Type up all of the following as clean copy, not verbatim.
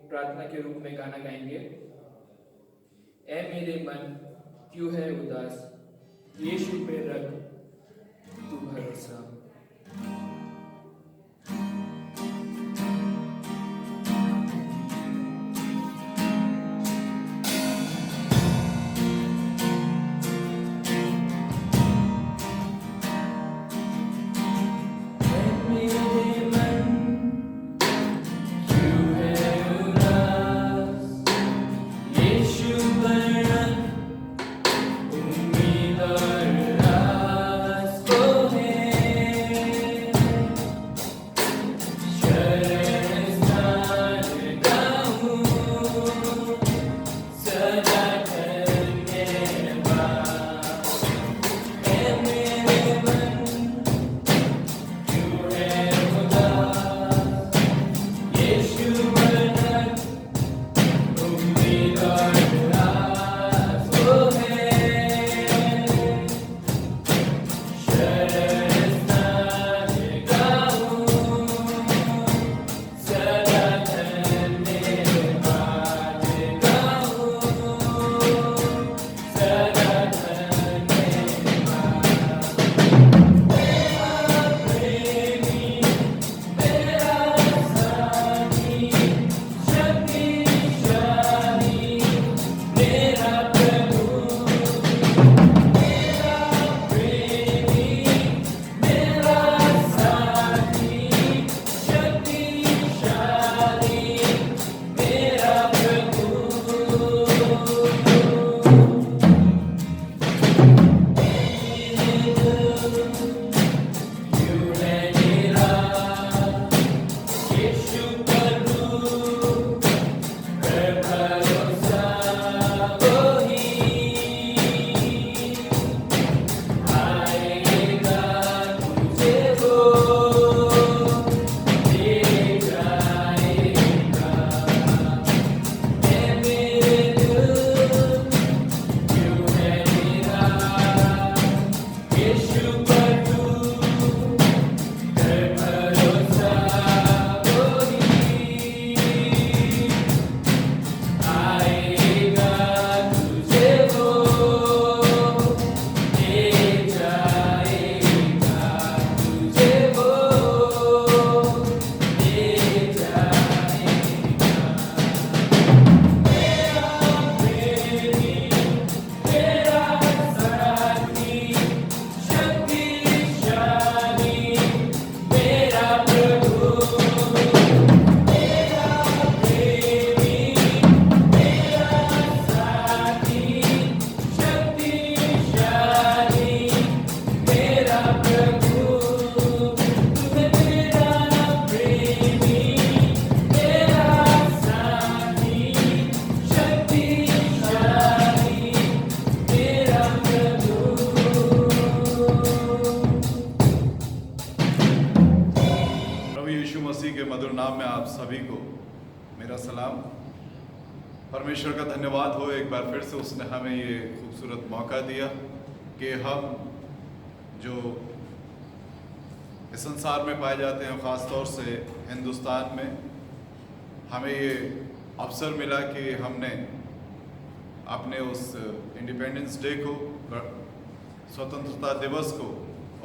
प्रार्थना के रूप में गाना गाएंगे। ऐ मेरे मन क्यों है उदास, यीशु पे रख तू भरोसा। उम्मीद और रास को है सभी को मेरा सलाम। परमेश्वर का धन्यवाद हो, एक बार फिर से उसने हमें ये खूबसूरत मौका दिया कि हम जो इस संसार में पाए जाते हैं, ख़ास तौर से हिंदुस्तान में, हमें ये अवसर मिला कि हमने अपने उस इंडिपेंडेंस डे को, स्वतंत्रता दिवस को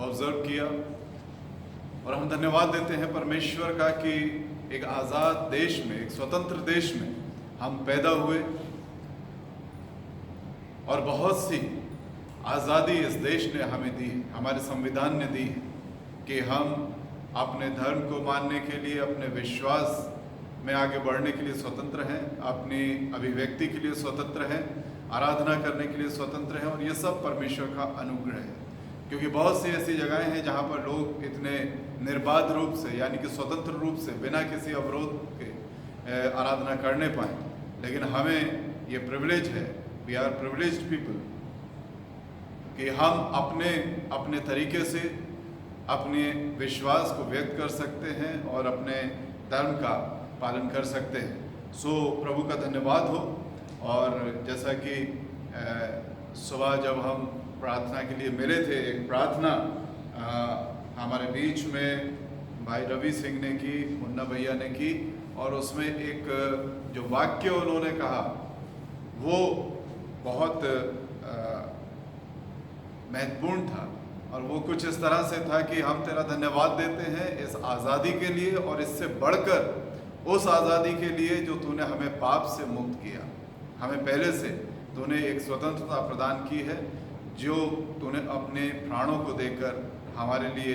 ऑब्जर्व किया। और हम धन्यवाद देते हैं परमेश्वर का कि एक आज़ाद देश में, एक स्वतंत्र देश में हम पैदा हुए और बहुत सी आज़ादी इस देश ने हमें दी, हमारे संविधान ने दी कि हम अपने धर्म को मानने के लिए, अपने विश्वास में आगे बढ़ने के लिए स्वतंत्र हैं, अपनी अभिव्यक्ति के लिए स्वतंत्र हैं, आराधना करने के लिए स्वतंत्र हैं। और ये सब परमेश्वर का अनुग्रह है, क्योंकि बहुत सी ऐसी जगहें हैं जहाँ पर लोग इतने निर्बाध रूप से, यानी कि स्वतंत्र रूप से, बिना किसी अवरोध के आराधना करने पाए। लेकिन हमें ये प्रिविलेज है, वी आर प्रिविलेज्ड पीपल, कि हम अपने तरीके से अपने विश्वास को व्यक्त कर सकते हैं और अपने धर्म का पालन कर सकते हैं। सो प्रभु का धन्यवाद हो। और जैसा कि सुबह जब हम प्रार्थना के लिए मिले थे, एक प्रार्थना हमारे बीच में भाई रवि सिंह ने की, मुन्ना भैया ने की, और उसमें एक जो वाक्य उन्होंने कहा वो बहुत महत्वपूर्ण था। और वो कुछ इस तरह से था कि हम तेरा धन्यवाद देते हैं इस आज़ादी के लिए, और इससे बढ़कर उस आज़ादी के लिए जो तूने हमें पाप से मुक्त किया। हमें पहले से तूने एक स्वतंत्रता प्रदान की है, जो तूने अपने प्राणों को देकर हमारे लिए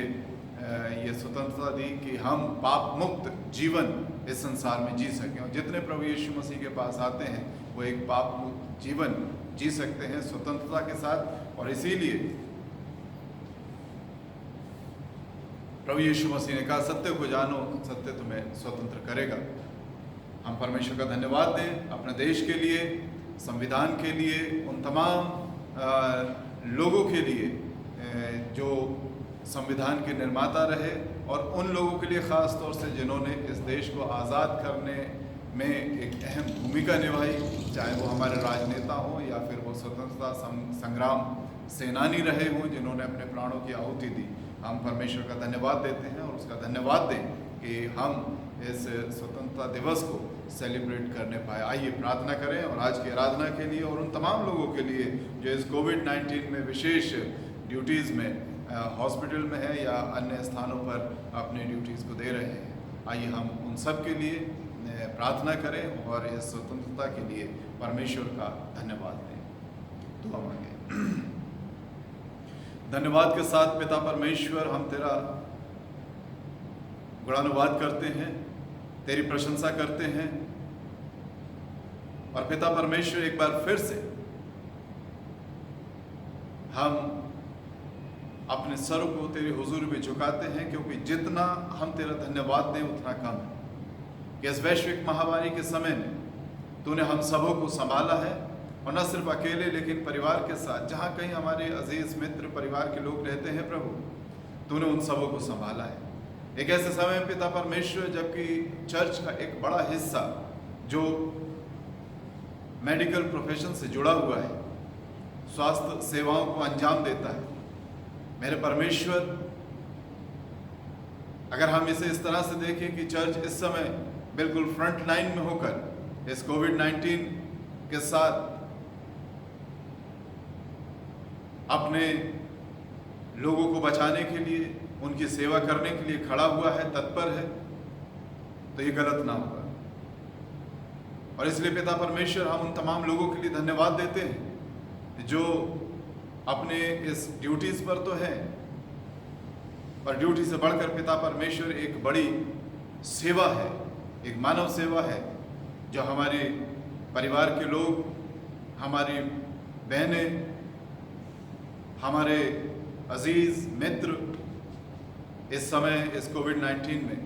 ये स्वतंत्रता दी कि हम पाप मुक्त जीवन इस संसार में जी सकें। और जितने प्रभु यीशु मसीह के पास आते हैं वो एक पाप मुक्त जीवन जी सकते हैं स्वतंत्रता के साथ। और इसीलिए प्रभु यीशु मसीह ने कहा, सत्य को जानो, सत्य तुम्हें स्वतंत्र करेगा। हम परमेश्वर का धन्यवाद दें अपने देश के लिए, संविधान के लिए, उन तमाम लोगों के लिए जो संविधान के निर्माता रहे, और उन लोगों के लिए ख़ास तौर से जिन्होंने इस देश को आज़ाद करने में एक अहम भूमिका निभाई, चाहे वो हमारे राजनेता हों या फिर वो स्वतंत्रता संग्राम सेनानी रहे हों जिन्होंने अपने प्राणों की आहुति दी। हम परमेश्वर का धन्यवाद देते हैं और उसका धन्यवाद दें कि हम इस स्वतंत्रता दिवस को सेलिब्रेट करने पाए। आइए प्रार्थना करें और आज की आराधना के लिए और उन तमाम लोगों के लिए जो इस कोविड-19 में विशेष ड्यूटीज़ में हॉस्पिटल में है या अन्य स्थानों पर अपने ड्यूटीज़ को दे रहे हैं। आइए हम उन सब के लिए प्रार्थना करें और इस स्वतंत्रता के लिए परमेश्वर का धन्यवाद दें। दुआ मांगे। धन्यवाद के साथ पिता परमेश्वर, हम तेरा गुणानुवाद करते हैं, तेरी प्रशंसा करते हैं। और पिता परमेश्वर, एक बार फिर से हम अपने सर को तेरे हुजूर में झुकाते हैं, क्योंकि जितना हम तेरा धन्यवाद दें उतना कम है। कि इस वैश्विक महामारी के समय में तूने हम सबों को संभाला है, और न सिर्फ अकेले लेकिन परिवार के साथ, जहाँ कहीं हमारे अजीज मित्र परिवार के लोग रहते हैं प्रभु, तूने उन सबों को संभाला है। एक ऐसे समय में पिता परमेश्वर जबकि चर्च का एक बड़ा हिस्सा जो मेडिकल प्रोफेशन से जुड़ा हुआ है, स्वास्थ्य सेवाओं को अंजाम देता है, मेरे परमेश्वर, अगर हम इसे इस तरह से देखें कि चर्च इस समय बिल्कुल फ्रंट लाइन में होकर इस कोविड-19 के साथ अपने लोगों को बचाने के लिए, उनकी सेवा करने के लिए खड़ा हुआ है, तत्पर है, तो ये गलत ना होगा। और इसलिए पिता परमेश्वर, हम उन तमाम लोगों के लिए धन्यवाद देते हैं जो अपने इस ड्यूटीज पर तो हैं, पर ड्यूटी से बढ़कर पिता परमेश्वर एक बड़ी सेवा है, एक मानव सेवा है, जो हमारे परिवार के लोग, हमारी बहनें, हमारे अजीज मित्र इस समय इस कोविड-19 में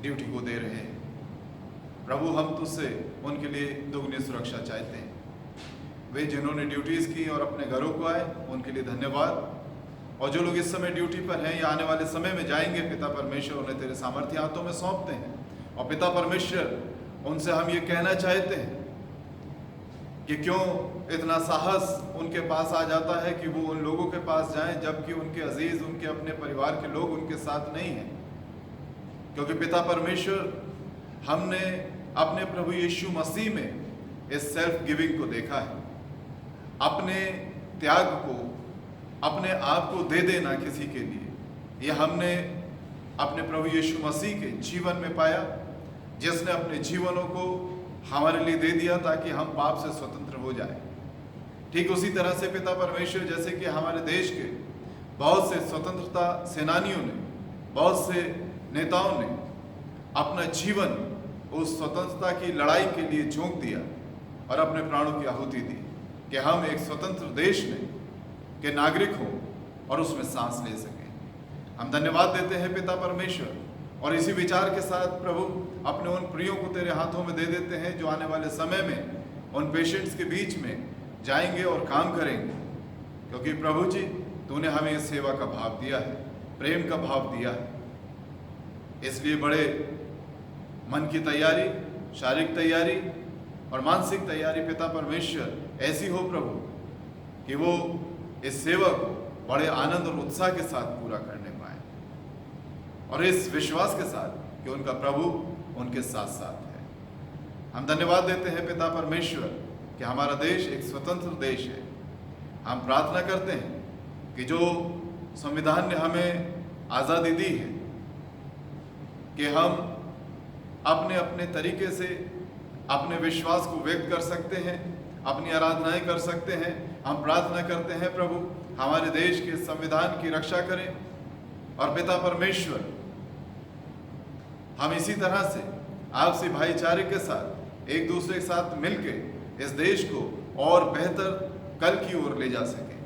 ड्यूटी को दे रहे हैं। प्रभु, हम तुझसे उनके लिए दुगनी सुरक्षा चाहते हैं। वे जिन्होंने ड्यूटीज़ की और अपने घरों को आए, उनके लिए धन्यवाद। और जो लोग इस समय ड्यूटी पर हैं या आने वाले समय में जाएंगे, पिता परमेश्वर उन्हें तेरे सामर्थ्य हाथों में सौंपते हैं। और पिता परमेश्वर, उनसे हम ये कहना चाहते हैं कि क्यों इतना साहस उनके पास आ जाता है कि वो उन लोगों के पास जाएं जबकि उनके अजीज, उनके अपने परिवार के लोग उनके साथ नहीं हैं। क्योंकि पिता परमेश्वर, हमने अपने प्रभु यीशु मसीह में इस सेल्फ गिविंग को देखा है, अपने त्याग को, अपने आप को दे देना किसी के लिए, ये हमने अपने प्रभु यीशु मसीह के जीवन में पाया, जिसने अपने जीवनों को हमारे लिए दे दिया ताकि हम पाप से स्वतंत्र हो जाएं। ठीक उसी तरह से पिता परमेश्वर, जैसे कि हमारे देश के बहुत से स्वतंत्रता सेनानियों ने, बहुत से नेताओं ने अपना जीवन उस स्वतंत्रता की लड़ाई के लिए झोंक दिया और अपने प्राणों की आहुति दी कि हम एक स्वतंत्र देश में के नागरिक हों और उसमें सांस ले सकें। हम धन्यवाद देते हैं पिता परमेश्वर, और इसी विचार के साथ प्रभु अपने उन प्रियों को तेरे हाथों में दे देते हैं जो आने वाले समय में उन पेशेंट्स के बीच में जाएंगे और काम करेंगे। क्योंकि प्रभु जी, तूने हमें इस सेवा का भाव दिया है, प्रेम का भाव दिया है। इसलिए बड़े मन की तैयारी, शारीरिक तैयारी और मानसिक तैयारी पिता परमेश्वर ऐसी हो प्रभु कि वो इस सेवा को बड़े आनंद और उत्साह के साथ पूरा करने पाए, और इस विश्वास के साथ कि उनका प्रभु उनके साथ साथ है। हम धन्यवाद देते हैं पिता परमेश्वर कि हमारा देश एक स्वतंत्र देश है। हम प्रार्थना करते हैं कि जो संविधान ने हमें आज़ादी दी है कि हम अपने अपने तरीके से अपने विश्वास को व्यक्त कर सकते हैं, अपनी आराधनाएं कर सकते हैं। हम प्रार्थना करते हैं प्रभु, हमारे देश के संविधान की रक्षा करें, और पिता परमेश्वर, हम इसी तरह से आपसी भाईचारे के साथ एक दूसरे के साथ मिलकर इस देश को और बेहतर कल की ओर ले जा सकें।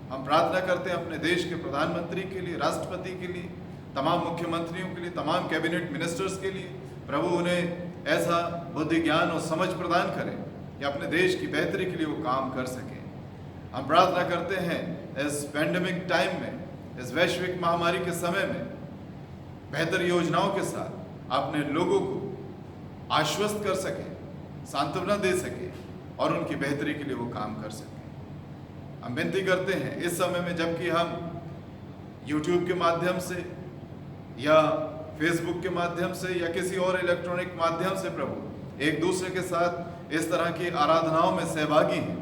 हम प्रार्थना करते हैं अपने देश के प्रधानमंत्री के लिए, राष्ट्रपति के लिए, तमाम मुख्यमंत्रियों के लिए, तमाम कैबिनेट मिनिस्टर्स के लिए। प्रभु, उन्हें ऐसा बुद्धि, ज्ञान और समझ प्रदान करें कि अपने देश की बेहतरी के लिए वो काम कर सकें। हम प्रार्थना करते हैं इस पैंडेमिक टाइम में, इस वैश्विक महामारी के समय में बेहतर योजनाओं के साथ अपने लोगों को आश्वस्त कर सकें, सांत्वना दे सकें और उनकी बेहतरी के लिए वो काम कर सकें। हम विनती करते हैं इस समय में, जबकि हम YouTube के माध्यम से या फेसबुक के माध्यम से या किसी और इलेक्ट्रॉनिक माध्यम से प्रभु एक दूसरे के साथ इस तरह की आराधनाओं में सहभागी हैं,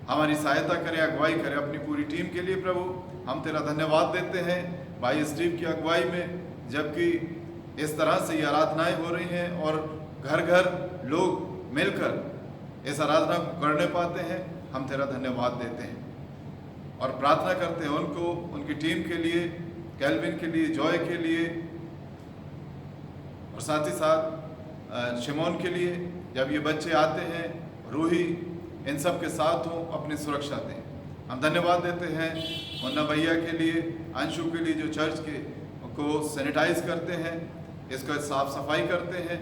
हमारी सहायता करें, अगुवाई करें अपनी पूरी टीम के लिए। प्रभु, हम तेरा धन्यवाद देते हैं भाई स्टीव की अगुवाई में, जबकि इस तरह से ये आराधनाएं हो रही हैं और घर घर लोग मिलकर इस आराधना को करने पाते हैं। हम तेरा धन्यवाद देते हैं और प्रार्थना करते हैं उनको, उनकी टीम के लिए, कैल्विन के लिए, जॉय के लिए, और साथ ही साथ शिमोन के लिए। जब ये बच्चे आते हैं, रूही इन सब के साथ हों, अपनी सुरक्षा दें। हम धन्यवाद देते हैं मुन्ना भैया के लिए, अंशु के लिए, जो चर्च के को सैनिटाइज करते हैं इसका साफ सफाई करते हैं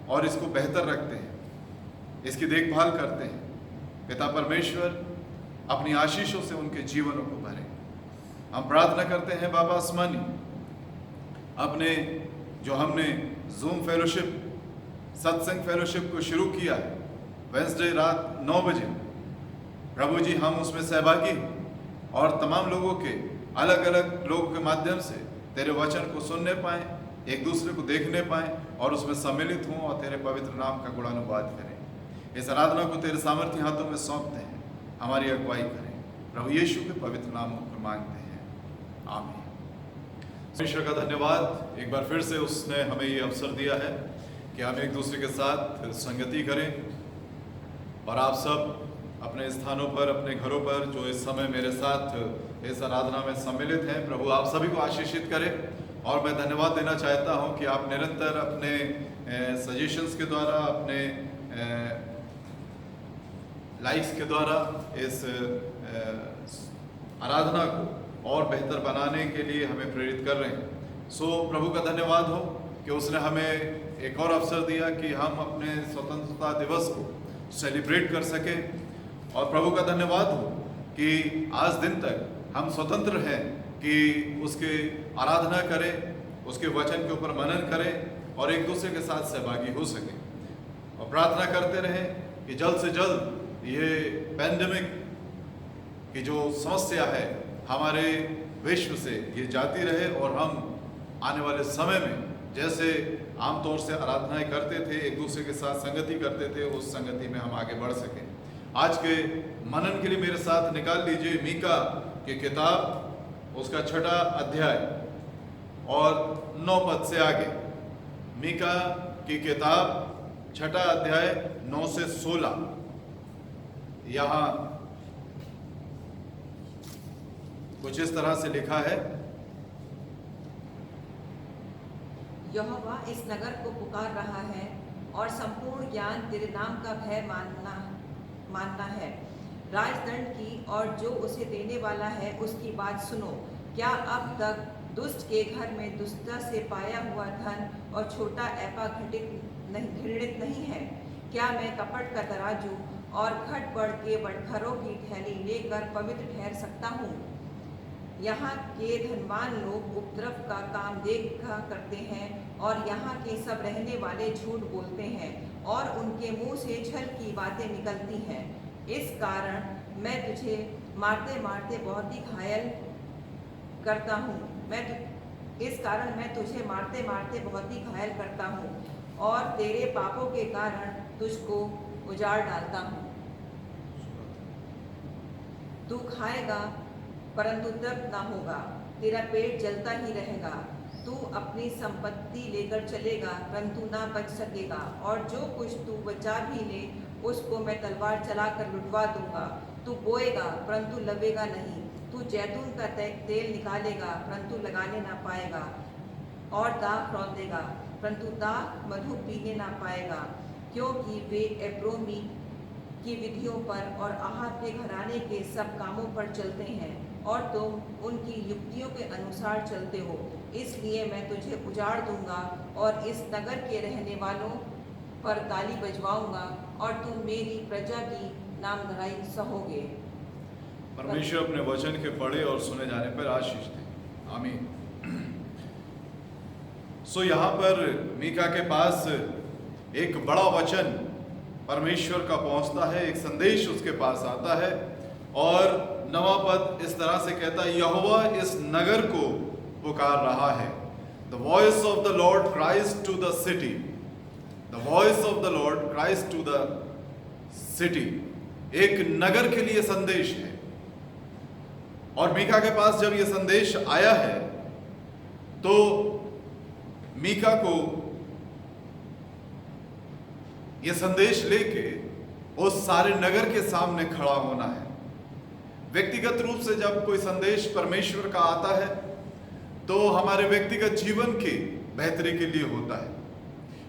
और इसको बेहतर रखते हैं, इसकी देखभाल करते हैं। पिता परमेश्वर अपनी आशीषों से उनके जीवनों को भरे। हम प्रार्थना करते हैं बाबा आसमानी, अपने जो हमने जूम फेलोशिप सत्संग फेलोशिप को शुरू किया है वेंसडे रात 9 बजे, प्रभु जी हम उसमें सहभागी और तमाम लोगों के अलग अलग लोगों के माध्यम से तेरे वचन को सुनने पाएं, एक दूसरे को देखने पाएं और उसमें सम्मिलित हों और तेरे पवित्र नाम का गुणानुवाद करें। इस आराधना को तेरे सामर्थ्य हाथों में सौंपते हैं, हमारी अगुवाई करें। प्रभु यीशु के पवित्र नाम को मांगते हैं, आमीन। परमेश्वर का धन्यवाद, एक बार फिर से उसने हमें ये अवसर दिया है कि हम एक दूसरे के साथ संगति करें। और आप सब अपने स्थानों पर, अपने घरों पर जो इस समय मेरे साथ इस आराधना में सम्मिलित हैं, प्रभु आप सभी को आशीषित करें। और मैं धन्यवाद देना चाहता हूं कि आप निरंतर अपने सजेशंस के द्वारा, अपने लाइक्स के द्वारा इस आराधना को और बेहतर बनाने के लिए हमें प्रेरित कर रहे हैं। सो प्रभु का धन्यवाद हो कि उसने हमें एक और अवसर दिया कि हम अपने स्वतंत्रता दिवस को सेलिब्रेट कर सके। और प्रभु का धन्यवाद हो कि आज दिन तक हम स्वतंत्र हैं कि उसके आराधना करें, उसके वचन के ऊपर मनन करें और एक दूसरे के साथ सहभागी हो सके। और प्रार्थना करते रहें कि जल्द से जल्द ये पैंडेमिक की जो समस्या है हमारे विश्व से ये जाती रहे और हम आने वाले समय में जैसे आमतौर से आराधनाएं करते थे, एक दूसरे के साथ संगति करते थे, उस संगति में हम आगे बढ़ सकें। आज के मनन के लिए मेरे साथ निकाल लीजिए मीका की किताब, उसका 6वां अध्याय और 9 पद से आगे। मीका की किताब 6वां अध्याय 9 से 16। यहाँ कुछ इस तरह से लिखा है, यहोवा इस नगर को पुकार रहा है और संपूर्ण ज्ञान तेरे नाम का भय मानना है। राजदंड की और जो उसे देने वाला है उसकी बात सुनो। क्या अब तक दुष्ट के घर में दुष्टता से पाया हुआ धन और छोटा ऐपा घृणित नहीं है? क्या मैं कपट का तराजू और घट बढ़ के बटखरों की थैली लेकर पवित्र ठहर सकता हूँ? यहाँ के धनवान लोग उपद्रव का काम देखा करते हैं और यहाँ के सब रहने वाले झूठ बोलते हैं और उनके मुंह से छल की बातें निकलती हैं। इस कारण मैं तुझे मारते मारते बहुत ही घायल करता हूँ। इस कारण मैं तुझे मारते मारते बहुत ही घायल करता हूँ और तेरे पापों के कारण तुझको उजाड़ डालता हूँ। तू खाएगा परंतु तृप्त न होगा, तेरा पेट जलता ही रहेगा। तू अपनी संपत्ति लेकर चलेगा परंतु ना बच सकेगा, और जो कुछ तू बचा भी ले उसको मैं तलवार चलाकर लुटवा दूंगा। तू बोएगा परंतु लवेगा नहीं, तू जैतून का तेल निकालेगा परंतु लगाने ना पाएगा, और दाख रौंदेगा परंतु दाख मधु पीने ना पाएगा, क्योंकि वे एब्रोमी की विधियों पर और आहत के घराने के सब कामों पर चलते हैं और तुम उनकी युक्तियों के अनुसार चलते हो। इसलिए मैं तुझे उजाड़ दूंगा और इस नगर के रहने वालों पर ताली बजवाऊंगा और तुम मेरी प्रजा की नामधराई सहोगे। परमेश्वर अपने वचन के पढ़े और सुने जाने पर आशीष दे, आमीन। सो यहाँ पर मीका के पास एक बड़ा वचन परमेश्वर का पहुंचता है, एक संदेश उसके पास आता है और 9वां पद इस तरह से कहता है, यहोवा इस नगर को पुकार रहा है। The voice of the Lord cries to the city. The voice of the Lord cries to the city. एक नगर के लिए संदेश है। और मीका के पास जब ये संदेश आया है तो मीका को ये संदेश लेके उस सारे नगर के सामने खड़ा होना है। व्यक्तिगत रूप से जब कोई संदेश परमेश्वर का आता है तो हमारे व्यक्तिगत जीवन की बेहतरी के लिए होता है।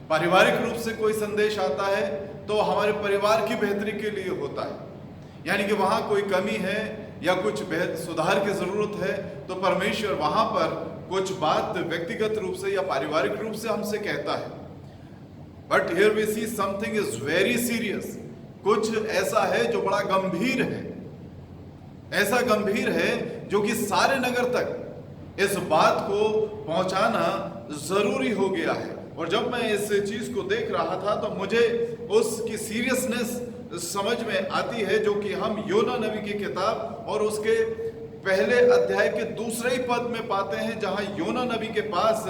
पारिवारिक रूप से कोई संदेश आता है तो हमारे परिवार की बेहतरी के लिए होता है, यानी कि वहां कोई कमी है या कुछ सुधार की जरूरत है तो परमेश्वर वहां पर कुछ बात व्यक्तिगत रूप से या पारिवारिक रूप से हमसे कहता है, but here we see something is very serious. कुछ ऐसा है जो बड़ा गंभीर है, ऐसा गंभीर है जो कि सारे नगर तक इस बात को पहुंचाना जरूरी हो गया है। और जब मैं इस चीज को देख रहा था तो मुझे उसकी सीरियसनेस समझ में आती है, जो कि हम योना नबी की किताब और उसके पहले अध्याय के दूसरे ही पद में पाते हैं, जहां योना नबी के पास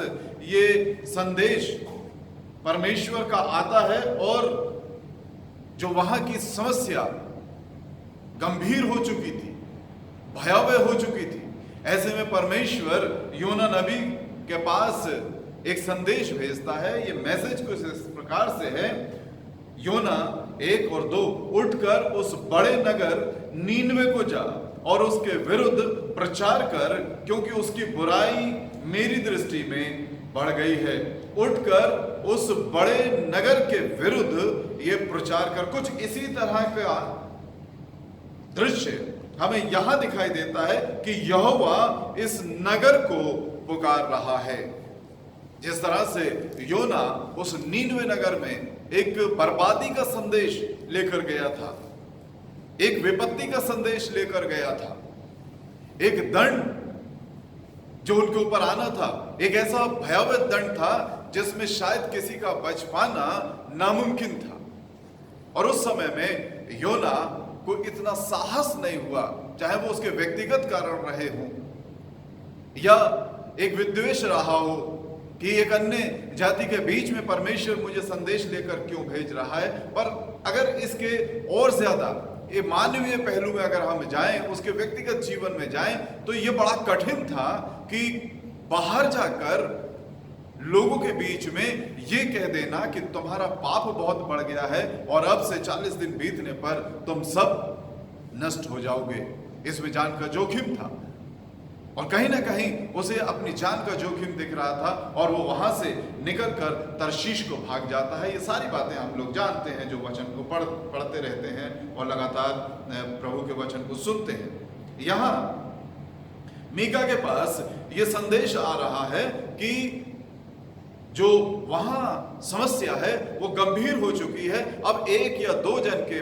ये संदेश परमेश्वर का आता है और जो वहां की समस्या गंभीर हो चुकी थी, भयावह हो चुकी थी। ऐसे में परमेश्वर योना नबी के पास एक संदेश भेजता है। ये मैसेज कुछ इस प्रकार से है, योना 1 और 2, उठकर उस बड़े नगर नीनवे को जा और उसके विरुद्ध प्रचार कर, क्योंकि उसकी बुराई मेरी दृष्टि में बढ़ गई है। उठकर उस बड़े नगर के विरुद्ध ये प्रचार कर। कुछ इसी तरह का दृश्य हमें यहां दिखाई देता है कि यहोवा इस नगर को पुकार रहा है। जिस तरह से योना उस नीनवे नगर में एक बर्बादी का संदेश लेकर गया था, एक विपत्ति का संदेश लेकर गया था, एक दंड जो उनके ऊपर आना था, एक ऐसा भयावह दंड था जिसमें शायद किसी का बच पाना नामुमकिन था। और उस समय में योना को इतना साहस नहीं हुआ, चाहे वो उसके व्यक्तिगत कारण रहे हों या एक विद्वेष रहा हो कि एक अन्य जाति के बीच में परमेश्वर मुझे संदेश लेकर क्यों भेज रहा है। पर अगर इसके और ज्यादा ये मानवीय पहलू में अगर हम जाएं, उसके व्यक्तिगत जीवन में जाएं, तो ये बड़ा कठिन था कि बाहर जाकर लोगों के बीच में ये कह देना कि तुम्हारा पाप बहुत बढ़ गया है और अब से 40 दिन बीतने पर तुम सब नष्ट हो जाओगे। इसमें जान का जोखिम था और कहीं ना कहीं उसे अपनी जान का जोखिम दिख रहा था और वो वहां से निकलकर तर्शीश को भाग जाता है। ये सारी बातें हम लोग जानते हैं जो वचन को पढ़ते रहते हैं और लगातार प्रभु के वचन को सुनते हैं। यहाँ मीका के पास ये संदेश आ रहा है कि जो वहां समस्या है वो गंभीर हो चुकी है। अब 1 या 2 जन के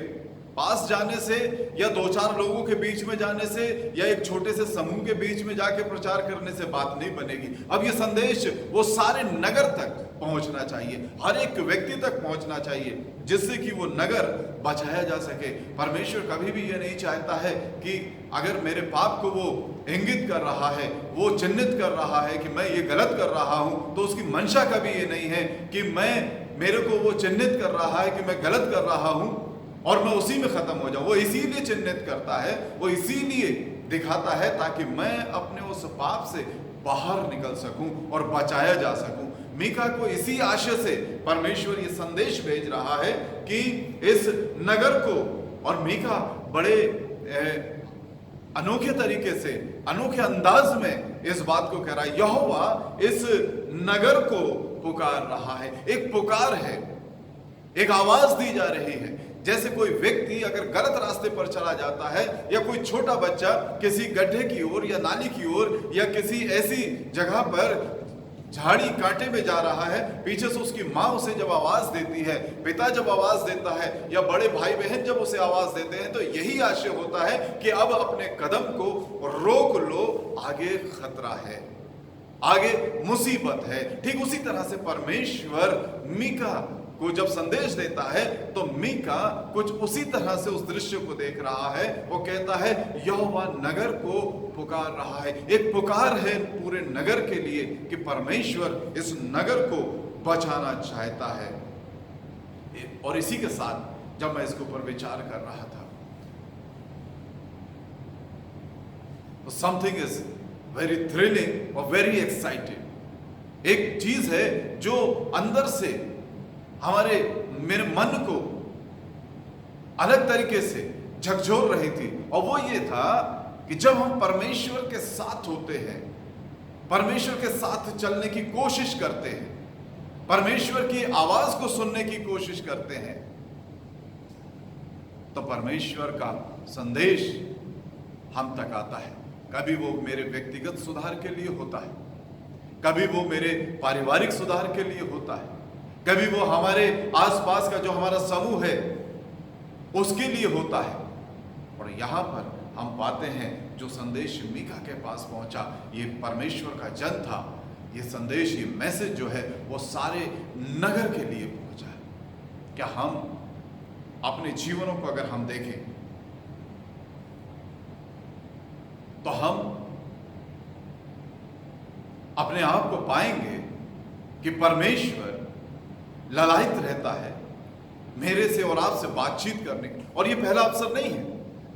पास जाने से या 2-4 लोगों के बीच में जाने से या एक छोटे से समूह के बीच में जाके प्रचार करने से बात नहीं बनेगी। अब ये संदेश वो सारे नगर तक पहुंचना चाहिए, हर एक व्यक्ति तक पहुंचना चाहिए, जिससे कि वो नगर बचाया जा सके। परमेश्वर कभी भी ये नहीं चाहता है कि अगर मेरे पाप को वो इंगित कर रहा है, वो चिन्हित कर रहा है कि मैं ये गलत कर रहा हूं, तो उसकी मंशा कभी ये नहीं है कि मेरे को वो चिन्हित कर रहा है कि मैं गलत कर रहा हूं और मैं उसी में खत्म हो जाऊं। वो इसीलिए चिन्हित करता है, वो इसीलिए दिखाता है ताकि मैं अपने उस पाप से बाहर निकल सकूं और बचाया जा सकूं। मीका को इसी आशय से परमेश्वर ये संदेश भेज रहा है कि इस नगर को, और मीका बड़े अनोखे तरीके से, अनोखे अंदाज में इस बात को कह रहा है, यहोवा इस नगर को पुकार रहा है। एक पुकार है, एक आवाज दी जा रही है। जैसे कोई व्यक्ति अगर गलत रास्ते पर चला जाता है या कोई छोटा बच्चा किसी गड्ढे की ओर या नाली की ओर या किसी ऐसी जगह पर झाड़ी कांटे में जा रहा है, पीछे से उसकी माँ उसे जब आवाज देती है, पिता जब आवाज देता है या बड़े भाई बहन जब उसे आवाज देते हैं, तो यही आशय होता है कि अब अपने कदम को रोक लो, आगे खतरा है, आगे मुसीबत है। ठीक उसी तरह से परमेश्वर मीका को जब संदेश देता है तो मीका कुछ उसी तरह से उस दृश्य को देख रहा है। वो कहता है यहोवा नगर को पुकार रहा है। एक पुकार है पूरे नगर के लिए कि परमेश्वर इस नगर को बचाना चाहता है। और इसी के साथ जब मैं इसके ऊपर विचार कर रहा था तो समथिंग इज वेरी थ्रिलिंग और वेरी एक्साइटेड। एक चीज है जो अंदर से मेरे मन को अलग तरीके से झकझोर रही थी, और वो ये था कि जब हम परमेश्वर के साथ होते हैं, परमेश्वर के साथ चलने की कोशिश करते हैं, परमेश्वर की आवाज को सुनने की कोशिश करते हैं, तो परमेश्वर का संदेश हम तक आता है। कभी वो मेरे व्यक्तिगत सुधार के लिए होता है, कभी वो मेरे पारिवारिक सुधार के लिए होता है, कभी वो हमारे आसपास का जो हमारा समूह है उसके लिए होता है। और यहाँ पर हम पाते हैं जो संदेश मीका के पास पहुंचा, ये परमेश्वर का जन था। ये संदेश, ये मैसेज जो है वो सारे नगर के लिए पहुंचा है। क्या हम अपने जीवनों को अगर हम देखें तो हम अपने आप को पाएंगे कि परमेश्वर ललायित रहता है मेरे से और आपसे बातचीत करने का। और ये पहला अवसर नहीं है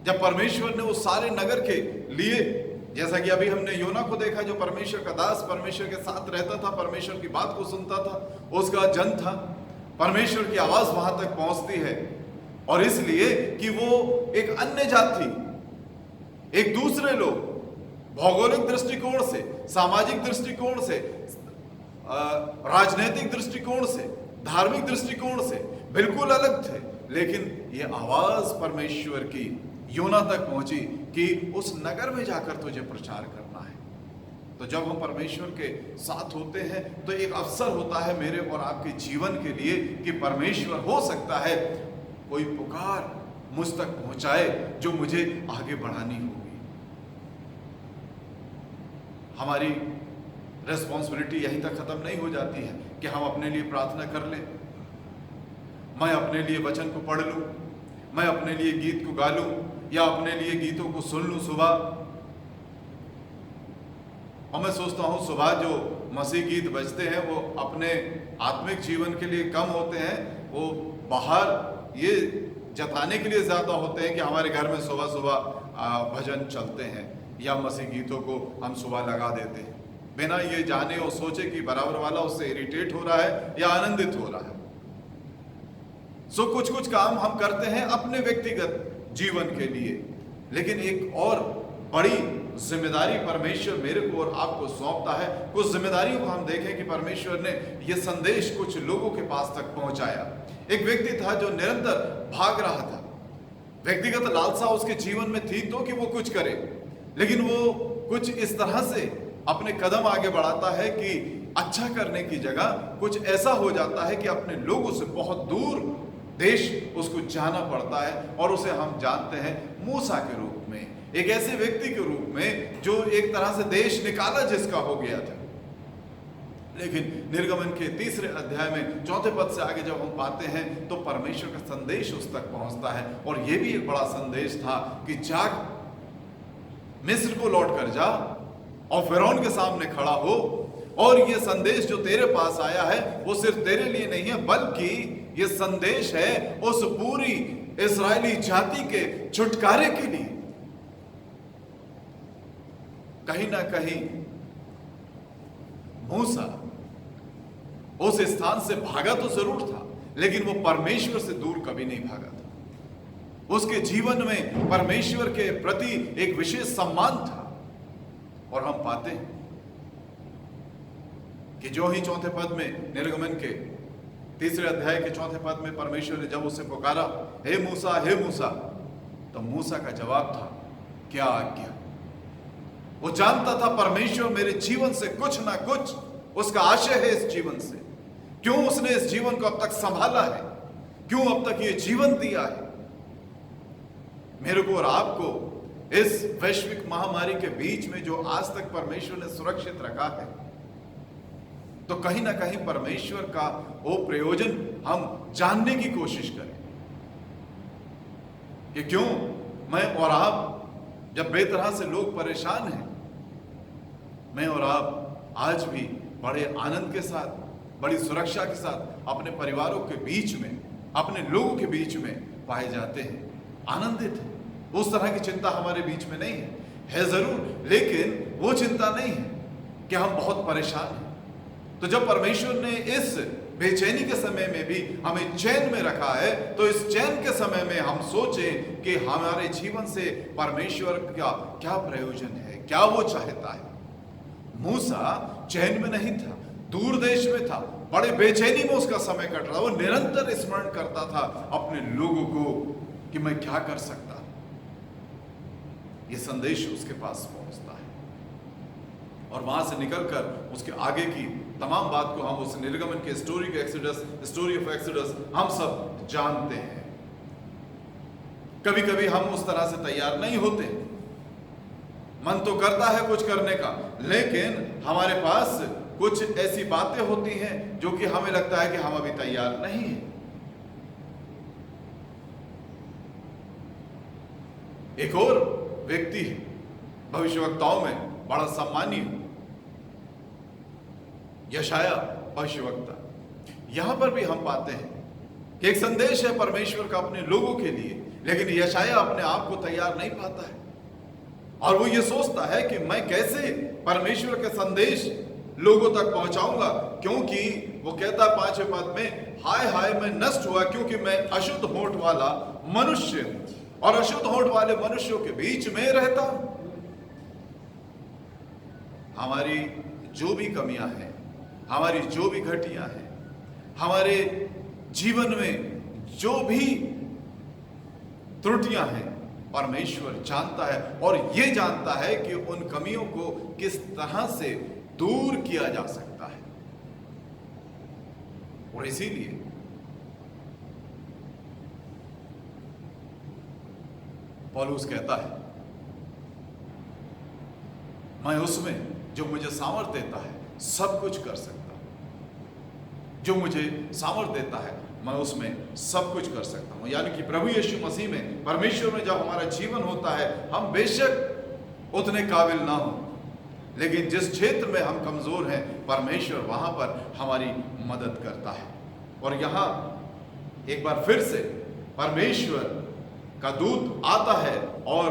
जब परमेश्वर ने वो सारे नगर के लिए, जैसा कि अभी हमने योना को देखा जो परमेश्वर का दास परमेश्वर के साथ रहता था, परमेश्वर की बात को सुनता था, उसका जन था। परमेश्वर की आवाज वहां तक पहुंचती है और इसलिए कि वो एक अन्य जाति, एक दूसरे लोग, भौगोलिक दृष्टिकोण से, सामाजिक दृष्टिकोण से, राजनीतिक दृष्टिकोण से, धार्मिक दृष्टिकोण से बिल्कुल अलग थे, लेकिन ये आवाज परमेश्वर की योना तक पहुंची कि उस नगर में जाकर तुझे प्रचार करना है। तो जब हम परमेश्वर के साथ होते हैं तो एक अवसर होता है मेरे और आपके जीवन के लिए कि परमेश्वर हो सकता है कोई पुकार मुझ तक पहुंचाए जो मुझे आगे बढ़ानी होगी। हमारी रेस्पॉन्सिबिलिटी यहीं तक खत्म नहीं हो जाती है कि हम अपने लिए प्रार्थना कर लें, मैं अपने लिए वचन को पढ़ लूं, मैं अपने लिए गीत को गा लूं या अपने लिए गीतों को सुन लूं सुबह। और मैं सोचता हूं सुबह जो मसीह गीत बजते हैं वो अपने आत्मिक जीवन के लिए कम होते हैं, वो बाहर ये जताने के लिए ज्यादा होते हैं कि हमारे घर में सुबह सुबह भजन चलते हैं या मसीह गीतों को हम सुबह लगा देते हैं बिना ये जाने और सोचे कि बराबर वाला उससे इरिटेट हो रहा है या आनंदित हो रहा है। सो कुछ कुछ काम हम करते हैं अपने व्यक्तिगत जीवन के लिए, लेकिन एक और बड़ी जिम्मेदारी परमेश्वर मेरे को और आपको सौंपता है। कुछ जिम्मेदारियों को हम देखें कि परमेश्वर ने यह संदेश कुछ लोगों के पास तक पहुंचाया। एक व्यक्ति था जो निरंतर भाग रहा था, व्यक्तिगत लालसा उसके जीवन में थी तो कि वो कुछ करे, लेकिन वो कुछ इस तरह से अपने कदम आगे बढ़ाता है कि अच्छा करने की जगह कुछ ऐसा हो जाता है कि अपने लोगों से बहुत दूर देश उसको जाना पड़ता है। और उसे हम जानते हैं मूसा के रूप में, एक ऐसे व्यक्ति के रूप में जो एक तरह से देश निकाला जिसका हो गया था। लेकिन निर्गमन के 3 अध्याय में 4 पद से आगे जब हम पाते हैं तो परमेश्वर का संदेश उस तक पहुंचता है। और यह भी एक बड़ा संदेश था कि जाग, मिस्र को लौट कर जा और फिरौन के सामने खड़ा हो, और यह संदेश जो तेरे पास आया है वो सिर्फ तेरे लिए नहीं है बल्कि ये संदेश है उस पूरी इस्राएली जाति के छुटकारे के लिए। कहीं ना कहीं मूसा उस स्थान से भागा तो जरूर था, लेकिन वो परमेश्वर से दूर कभी नहीं भागा था। उसके जीवन में परमेश्वर के प्रति एक विशेष सम्मान था। और हम पाते हैं कि जो ही 4 पद में, निर्गमन के 3 अध्याय के 4 पद में परमेश्वर ने जब उसे पुकारा, हे मूसा, तो मूसा का जवाब था, क्या आज्ञा। वो जानता था परमेश्वर मेरे जीवन से कुछ ना कुछ उसका आशय है इस जीवन से। क्यों उसने इस जीवन को अब तक संभाला है, क्यों अब तक ये जीवन दिया है मेरे को और आपको। इस वैश्विक महामारी के बीच में जो आज तक परमेश्वर ने सुरक्षित रखा है, तो कहीं ना कहीं परमेश्वर का वो प्रयोजन हम जानने की कोशिश करें कि क्यों मैं और आप, जब बेतरह से लोग परेशान हैं, मैं और आप आज भी बड़े आनंद के साथ, बड़ी सुरक्षा के साथ अपने परिवारों के बीच में, अपने लोगों के बीच में पाए जाते हैं, आनंदित हैं। उस तरह की चिंता हमारे बीच में नहीं है जरूर, लेकिन वो चिंता नहीं है कि हम बहुत परेशान हैं। तो जब परमेश्वर ने इस बेचैनी के समय में भी हमें चैन में रखा है, तो इस चैन के समय में हम सोचें कि हमारे जीवन से परमेश्वर का क्या प्रयोजन है, क्या वो चाहता है। मूसा चैन में नहीं था, दूर देश में था, बड़े बेचैनी में उसका समय कट रहा। वो निरंतर स्मरण करता था अपने लोगों को कि मैं क्या कर सकता। ये संदेश उसके पास पहुंचता है और वहां से निकलकर उसके आगे की तमाम बात को हम उस निर्गमन के स्टोरी ऑफ एक्सोडस हम सब जानते हैं। कभी कभी हम उस तरह से तैयार नहीं होते, मन तो करता है कुछ करने का, लेकिन हमारे पास कुछ ऐसी बातें होती हैं जो कि हमें लगता है कि हम अभी तैयार नहीं हैं। एक और व्यक्ति है भविष्यवक्ताओं में बड़ा सम्मानीय, यशाया भविष्यवक्ता। यहां पर भी हम पाते हैं कि एक संदेश है परमेश्वर का अपने लोगों के लिए, लेकिन यशाया अपने आप को तैयार नहीं पाता है और वो ये सोचता है कि मैं कैसे परमेश्वर के संदेश लोगों तक पहुंचाऊंगा, क्योंकि वो कहता है 5वें पद में, हाय हाय मैं नष्ट हुआ क्योंकि मैं अशुद्ध होंठ वाला मनुष्य हूं और अशुद्ध होंठ वाले मनुष्यों के बीच में रहता हूं। हमारी जो भी कमियां हैं, हमारी जो भी घटियां हैं, हमारे जीवन में जो भी त्रुटियां हैं, परमेश्वर जानता है और ये जानता है कि उन कमियों को किस तरह से दूर किया जा सकता है। और इसीलिए पौलुस कहता है, मैं उसमें जो मुझे सामर्थ देता है सब कुछ कर सकता हूं। जो मुझे सामर्थ देता है मैं उसमें सब कुछ कर सकता हूं। यानी कि प्रभु यीशु मसीह में, परमेश्वर में जब हमारा जीवन होता है, हम बेशक उतने काबिल ना हो, लेकिन जिस क्षेत्र में हम कमजोर हैं, परमेश्वर वहां पर हमारी मदद करता है। और यहां एक बार फिर से परमेश्वर का दूत आता है और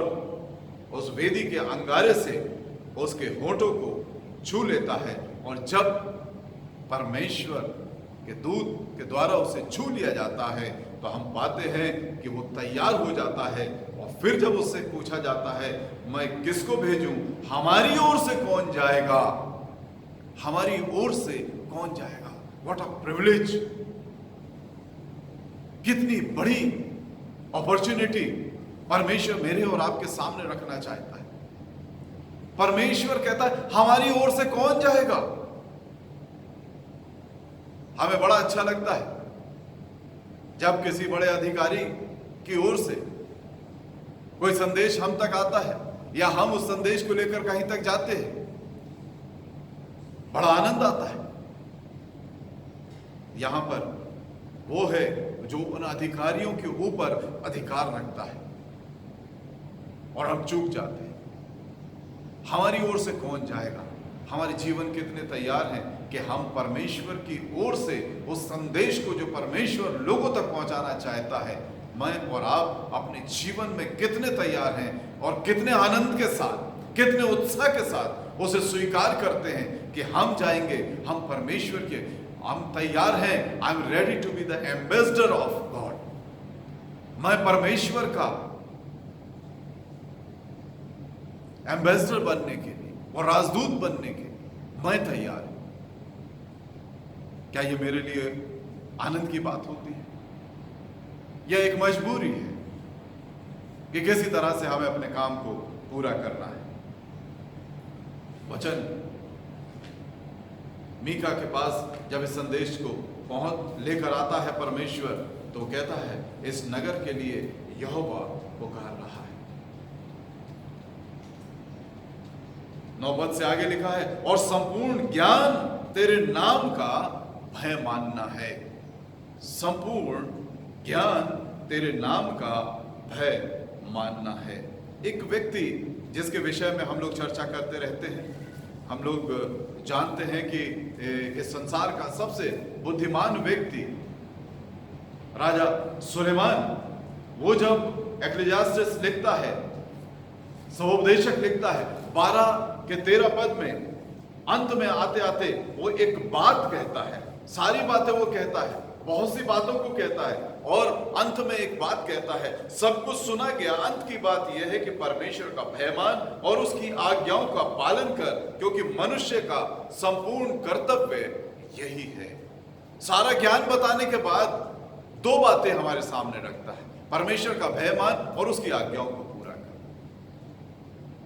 उस वेदी के अंगारे से उसके होठों को छू लेता है, और जब परमेश्वर के दूत के द्वारा उसे छू लिया जाता है तो हम पाते हैं कि वो तैयार हो जाता है। और फिर जब उससे पूछा जाता है, मैं किसको भेजूं, हमारी ओर से कौन जाएगा, हमारी ओर से कौन जाएगा। व्हाट अ प्रिविलेज, कितनी बड़ी अपॉर्चुनिटी परमेश्वर मेरे और आपके सामने रखना चाहता है। परमेश्वर कहता है हमारी ओर से कौन जाएगा। हमें बड़ा अच्छा लगता है जब किसी बड़े अधिकारी की ओर से कोई संदेश हम तक आता है या हम उस संदेश को लेकर कहीं तक जाते हैं, बड़ा आनंद आता है। यहां पर वो है जो उन अधिकारियों के ऊपर अधिकार रखता है और हम चूक जाते हैं। हमारी ओर से कौन जाएगा। हमारे जीवन कितने तैयार हैं कि हम परमेश्वर की ओर से उस संदेश को जो परमेश्वर लोगों तक पहुंचाना चाहता है, मैं और आप अपने जीवन में कितने तैयार हैं और कितने आनंद के साथ, कितने उत्साह के साथ उसे स्वीकार करते हैं कि हम जाएंगे, हम परमेश्वर के, हम तैयार हैं। I am ready to be the ambassador of God. मैं परमेश्वर का एम्बेसडर बनने के लिए और राजदूत बनने के लिए मैं तैयार हूं। क्या ये मेरे लिए आनंद की बात होती है? यह एक मजबूरी है कि किसी तरह से हमें अपने काम को पूरा करना है। वचन मीका के पास जब इस संदेश को लेकर आता है परमेश्वर, तो कहता है इस नगर के लिए यहोवा पुकार रहा है। 9 पद से आगे लिखा है, और संपूर्ण ज्ञान तेरे नाम का भय मानना है। संपूर्ण ज्ञान तेरे नाम का भय मानना है। एक व्यक्ति जिसके विषय में हम लोग चर्चा करते रहते हैं, हम लोग जानते हैं कि इस संसार का सबसे बुद्धिमान व्यक्ति राजा सुलेमान, वो जब एक्लेसियास्टिस लिखता है, सुबोपदेशक लिखता है, 12 के 13 पद में अंत में आते आते वो एक बात कहता है। सारी बातें वो कहता है, बहुत सी बातों को कहता है, और अंत में एक बात कहता है, सब कुछ सुना गया, अंत की बात यह है कि परमेश्वर का भय मान और उसकी आज्ञाओं का पालन कर, क्योंकि मनुष्य का संपूर्ण कर्तव्य यही है। सारा ज्ञान बताने के बाद 2 बातें हमारे सामने रखता है, परमेश्वर का भय मान और उसकी आज्ञाओं को पूरा कर।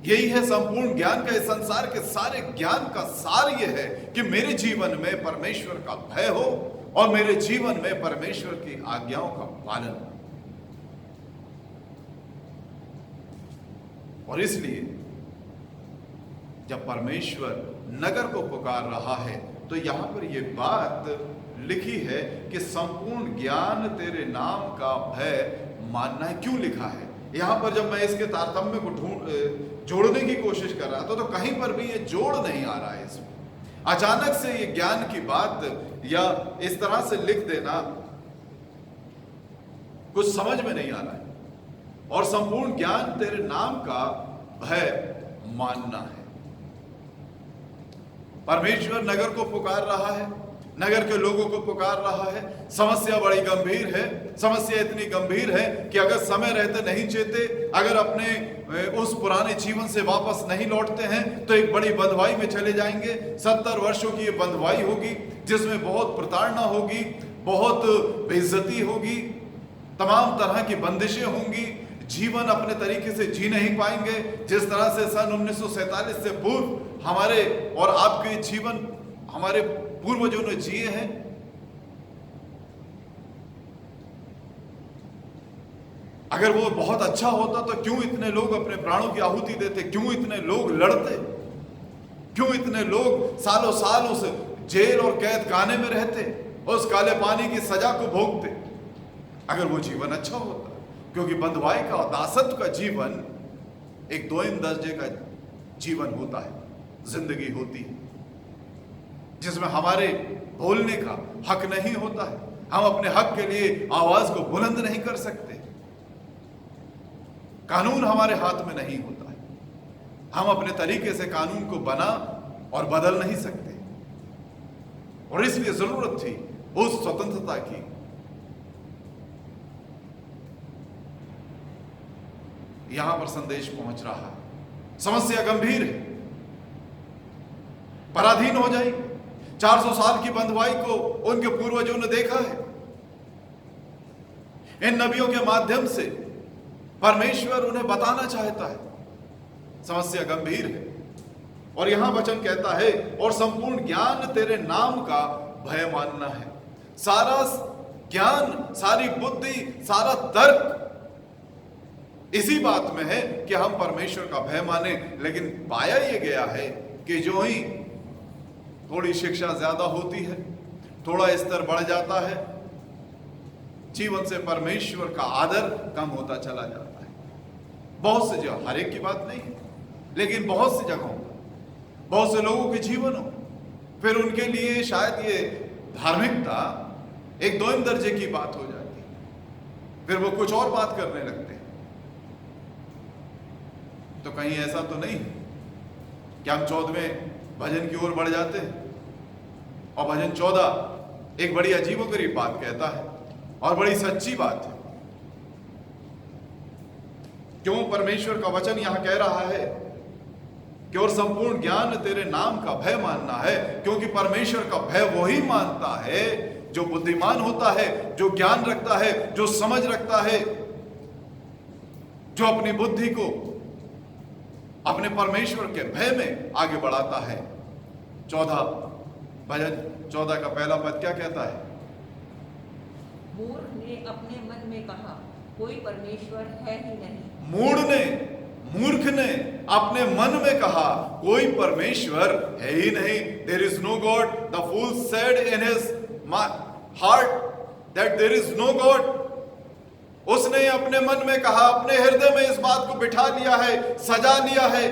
यही है संपूर्ण ज्ञान का। इस संसार के सारे ज्ञान का सार यह है कि मेरे जीवन में परमेश्वर का भय हो और मेरे जीवन में परमेश्वर की आज्ञाओं का पालन हो। और इसलिए जब परमेश्वर नगर को पुकार रहा है तो यहां पर यह बात लिखी है कि संपूर्ण ज्ञान तेरे नाम का भय मानना है। क्यों लिखा है यहां पर? जब मैं इसके तारतम्य को जोड़ने की कोशिश कर रहा था तो कहीं पर भी ये जोड़ नहीं आ रहा है। इसमें अचानक से ये ज्ञान की बात या इस तरह से लिख देना कुछ समझ में नहीं आ रहा है। और संपूर्ण ज्ञान तेरे नाम का भय मानना है। परमेश्वर नगर को पुकार रहा है, नगर के लोगों को पुकार रहा है। समस्या बड़ी गंभीर है। समस्या इतनी गंभीर है कि अगर समय रहते नहीं चेते, अगर अपने उस पुराने जीवन से वापस नहीं लौटते हैं तो एक बड़ी बंधुआई में चले जाएंगे। 70 वर्षों की ये बंधुआई होगी जिसमें बहुत प्रताड़ना होगी, बहुत बेइज्जती होगी, तमाम तरह की बंदिशें होंगी। जीवन अपने तरीके से जी नहीं पाएंगे जिस तरह से सन 1947 से पूर्व हमारे और आपके जीवन हमारे पूर्वजों ने जिए हैं। अगर वो बहुत अच्छा होता तो क्यों इतने लोग अपने प्राणों की आहुति देते? क्यों इतने लोग लड़ते? क्यों इतने लोग सालों साल उस जेल और कैद खाने में रहते, उस काले पानी की सजा को भोगते? अगर वो जीवन अच्छा होता। क्योंकि बंधुआई का और दासत्व का जीवन एक दोयम दर्जे का जीवन होता है, जिंदगी होती है जिसमें हमारे बोलने का हक नहीं होता है। हम अपने हक के लिए आवाज को बुलंद नहीं कर सकते। कानून हमारे हाथ में नहीं होता है। हम अपने तरीके से कानून को बना और बदल नहीं सकते। और इसलिए जरूरत थी उस स्वतंत्रता की। यहां पर संदेश पहुंच रहा है। समस्या गंभीर है, पराधीन हो जाएगी। 400 साल की बंधुआई को उनके पूर्वजों ने देखा है। इन नबियों के माध्यम से परमेश्वर उन्हें बताना चाहता है समस्या गंभीर है। और यहां वचन कहता है और संपूर्ण ज्ञान तेरे नाम का भय मानना है। सारा ज्ञान, सारी बुद्धि, सारा तर्क इसी बात में है कि हम परमेश्वर का भय माने। लेकिन पाया यह गया है कि जो ही थोड़ी शिक्षा ज्यादा होती है, थोड़ा स्तर बढ़ जाता है, जीवन से परमेश्वर का आदर कम होता चला जाता है। बहुत से जगह, हर एक की बात नहीं है, लेकिन बहुत सी जगहों पर बहुत से लोगों के जीवन हो, फिर उनके लिए शायद ये धार्मिकता एक दोयम दर्जे की बात हो जाती है। फिर वो कुछ और बात करने लगते हैं। तो कहीं ऐसा तो नहीं कि हम 14वें भजन की ओर बढ़ जाते हैं और भजन 14 एक बड़ी अजीबोगरीब बात कहता है और बड़ी सच्ची बात है। क्यों परमेश्वर का वचन यहां कह रहा है कि और संपूर्ण ज्ञान तेरे नाम का भय मानना है? क्योंकि परमेश्वर का भय वही मानता है जो बुद्धिमान होता है, जो ज्ञान रखता है, जो समझ रखता है, जो अपनी बुद्धि को अपने परमेश्वर के भय में आगे बढ़ाता है। 14 भजन 14 का पहला पद क्या कहता है? मूर्ख ने अपने मन में कहा, कोई परमेश्वर है ही नहीं। मूर्ख ने अपने मन में कहा, कोई परमेश्वर है ही नहीं। There is no God. The fool said in his heart that there is no God. उसने अपने मन में कहा, अपने हृदय में इस बात को बिठा लिया है, सजा लिया है,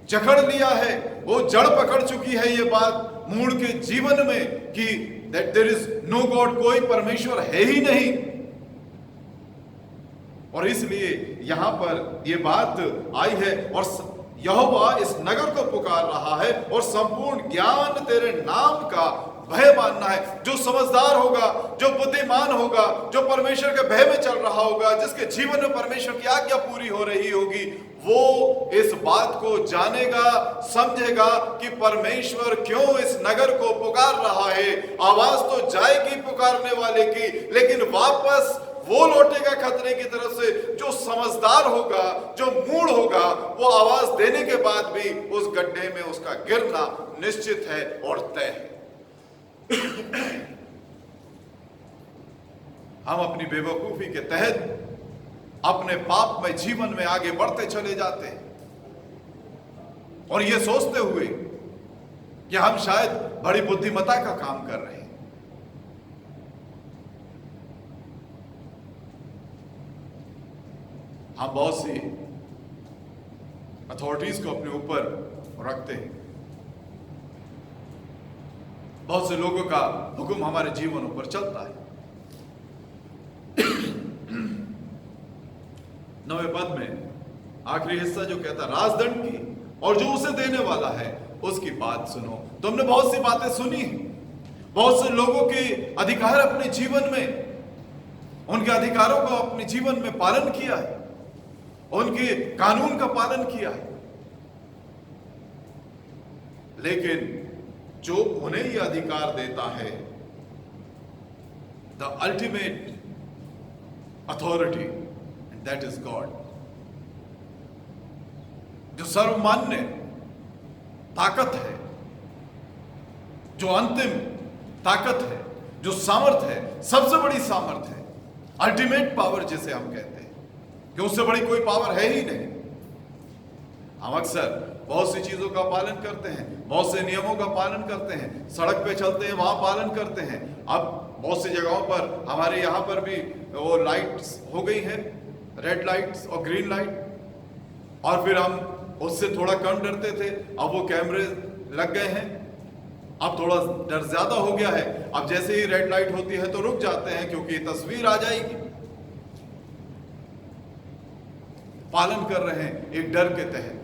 जकड़ लिया है, वो जड़ पकड़ चुकी है ये बात मूढ़ के जीवन में कि that there is no God, कोई परमेश्वर है ही नहीं। और इसलिए यहां पर ये बात आई है और यहोवा इस नगर को पुकार रहा है और संपूर्ण ज्ञान तेरे नाम का भय मानना है। जो समझदार होगा, जो बुद्धिमान होगा, जो परमेश्वर के भय में चल रहा होगा, जिसके जीवन में परमेश्वर की आज्ञा पूरी हो रही होगी, वो इस बात को जानेगा, समझेगा कि परमेश्वर क्यों इस नगर को पुकार रहा है। आवाज तो जाएगी पुकारने वाले की, लेकिन वापस वो लौटेगा खतरे की तरफ से। जो समझदार होगा, जो मूढ़ होगा, वो आवाज देने के बाद भी उस गड्ढे में उसका गिरना निश्चित है और तय है। हम अपनी बेवकूफी के तहत अपने पाप में जीवन में आगे बढ़ते चले जाते हैं और ये सोचते हुए कि हम शायद बड़ी बुद्धिमत्ता का काम कर रहे हैं। हम बहुत सी अथॉरिटीज को अपने ऊपर रखते हैं, बहुत से लोगों का हुक्म हमारे जीवनों पर चलता है। 9वें पद में आखिरी हिस्सा जो कहता राजदंड की और जो उसे देने वाला है उसकी बात सुनो। तुमने बहुत सी बातें सुनी, बहुत से लोगों के अधिकार अपने जीवन में, उनके अधिकारों को अपने जीवन में पालन किया है, उनके कानून का पालन किया है, लेकिन जो उन्हें यह अधिकार देता है, the ultimate authority, and that is God, जो सर्वमान्य ताकत है, जो अंतिम ताकत है, जो सामर्थ है, सबसे बड़ी सामर्थ है, अल्टीमेट पावर जिसे हम कहते हैं, कि उससे बड़ी कोई पावर है ही नहीं। हम अक्सर बहुत सी चीजों का पालन करते हैं, बहुत से नियमों का पालन करते हैं, सड़क पे चलते हैं वहां पालन करते हैं। अब बहुत सी जगहों पर हमारे यहाँ पर भी वो लाइट्स हो गई है, रेड लाइट्स और ग्रीन लाइट, और फिर हम उससे थोड़ा कम डरते थे, अब वो कैमरे लग गए हैं, अब थोड़ा डर ज्यादा हो गया है। अब जैसे ही रेड लाइट होती है तो रुक जाते हैं क्योंकि तस्वीर आ जाएगी। पालन कर रहे हैं एक डर के तहत।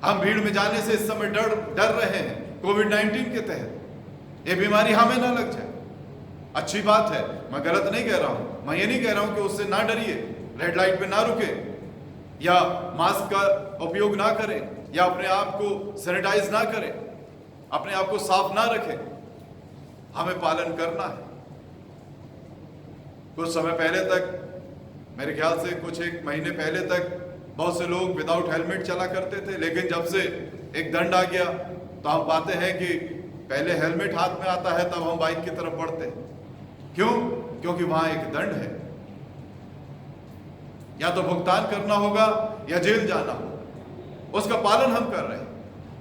हम भीड़ में जाने से इस समय डर रहे हैं कोविड-19 के तहत, ये बीमारी हमें ना लग जाए। अच्छी बात है, मैं गलत नहीं कह रहा हूं, मैं ये नहीं कह रहा हूं कि उससे ना डरिए, रेड लाइट पे ना रुके, या मास्क का उपयोग ना करें, या अपने आप को सैनिटाइज ना करें, अपने आप को साफ ना रखें। हमें पालन करना है। कुछ समय पहले तक, मेरे ख्याल से कुछ एक महीने पहले तक बहुत से लोग विदाउट हेलमेट चला करते थे, लेकिन जब से एक दंड आ गया तो हम पाते हैं कि पहले हेलमेट हाथ में आता है तब हम बाइक की तरफ बढ़ते हैं। क्यों? क्योंकि वहां एक दंड है, या तो भुगतान करना होगा या जेल जाना होगा। उसका पालन हम कर रहे हैं,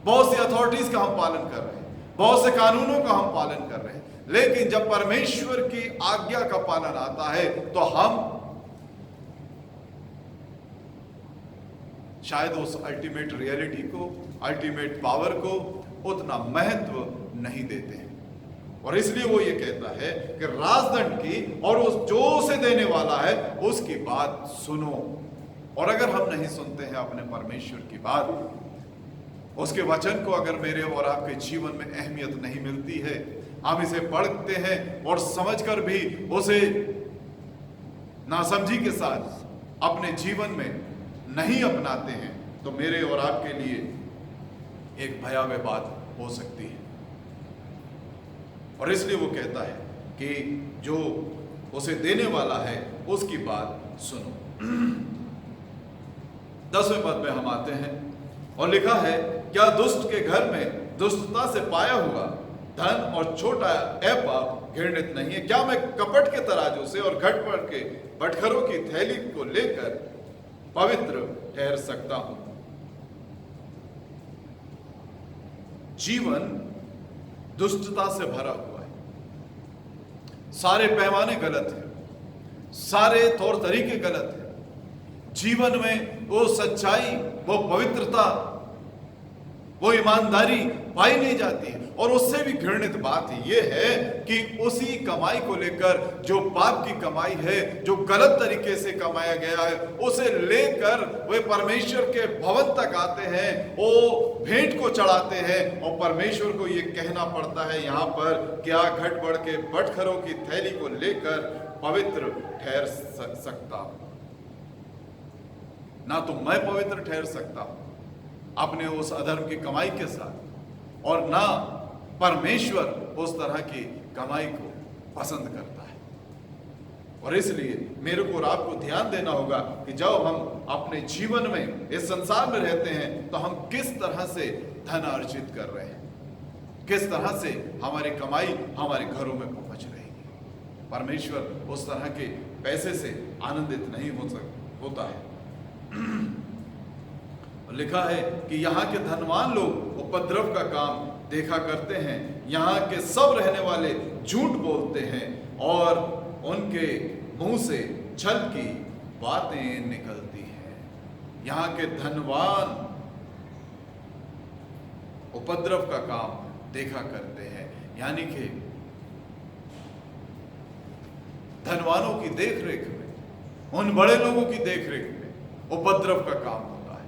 बहुत सी अथॉरिटीज का हम पालन कर रहे हैं, बहुत से कानूनों का हम पालन कर रहे हैं, लेकिन जब परमेश्वर की आज्ञा का पालन आता है तो हम शायद उस अल्टीमेट रियलिटी को, अल्टीमेट पावर को उतना महत्व नहीं देते हैं। और इसलिए वो ये कहता है कि राजदंड की और उस जो उसे देने वाला है उसकी बात सुनो। और अगर हम नहीं सुनते हैं अपने परमेश्वर की बात, उसके वचन को अगर मेरे और आपके जीवन में अहमियत नहीं मिलती है, हम इसे पढ़ते हैं और समझकर भी उसे नासमझी के साथ अपने जीवन में नहीं अपनाते हैं, तो मेरे और आपके लिए एक भयावह बात हो सकती है। और इसलिए वो कहता है कि जो उसे देने वाला है उसकी बात सुनो। 10वें पद में हम आते हैं और लिखा है, क्या दुष्ट के घर में दुष्टता से पाया हुआ धन और छोटा ऐपा घृणित नहीं है? क्या मैं कपट के तराजू से और घटपट के बटखरों की थैली को लेकर पवित्र ठहर सकता हूं? जीवन दुष्टता से भरा हुआ है, सारे पैमाने गलत हैं, सारे तौर तरीके गलत हैं। जीवन में वो सच्चाई, वो पवित्रता, वो ईमानदारी पाई नहीं जाती है। और उससे भी घृणित बात ये है कि उसी कमाई को लेकर, जो पाप की कमाई है, जो गलत तरीके से कमाया गया है, उसे लेकर वे परमेश्वर के भवन तक आते हैं, वो भेंट को चढ़ाते हैं और परमेश्वर को ये कहना पड़ता है यहाँ पर, क्या घट बढ़ के बटखरों की थैली को लेकर पवित्र ठहर सकता हूं? ना तो मैं पवित्र ठहर सकता हूं अपने उस अधर्म की कमाई के साथ, और ना परमेश्वर उस तरह की कमाई को पसंद करता है। और इसलिए मेरे को और आपको ध्यान देना होगा कि जब हम अपने जीवन में इस संसार में रहते हैं तो हम किस तरह से धन अर्जित कर रहे हैं, किस तरह से हमारी कमाई हमारे घरों में पहुंच रही है। परमेश्वर उस तरह के पैसे से आनंदित नहीं होता है। लिखा है कि यहाँ के धनवान लोग उपद्रव का काम देखा करते हैं, यहाँ के सब रहने वाले झूठ बोलते हैं और उनके मुंह से छल की बातें निकलती हैं। यहाँ के धनवान उपद्रव का काम देखा करते हैं, यानी कि धनवानों की देखरेख में, उन बड़े लोगों की देखरेख में उपद्रव का काम होता है।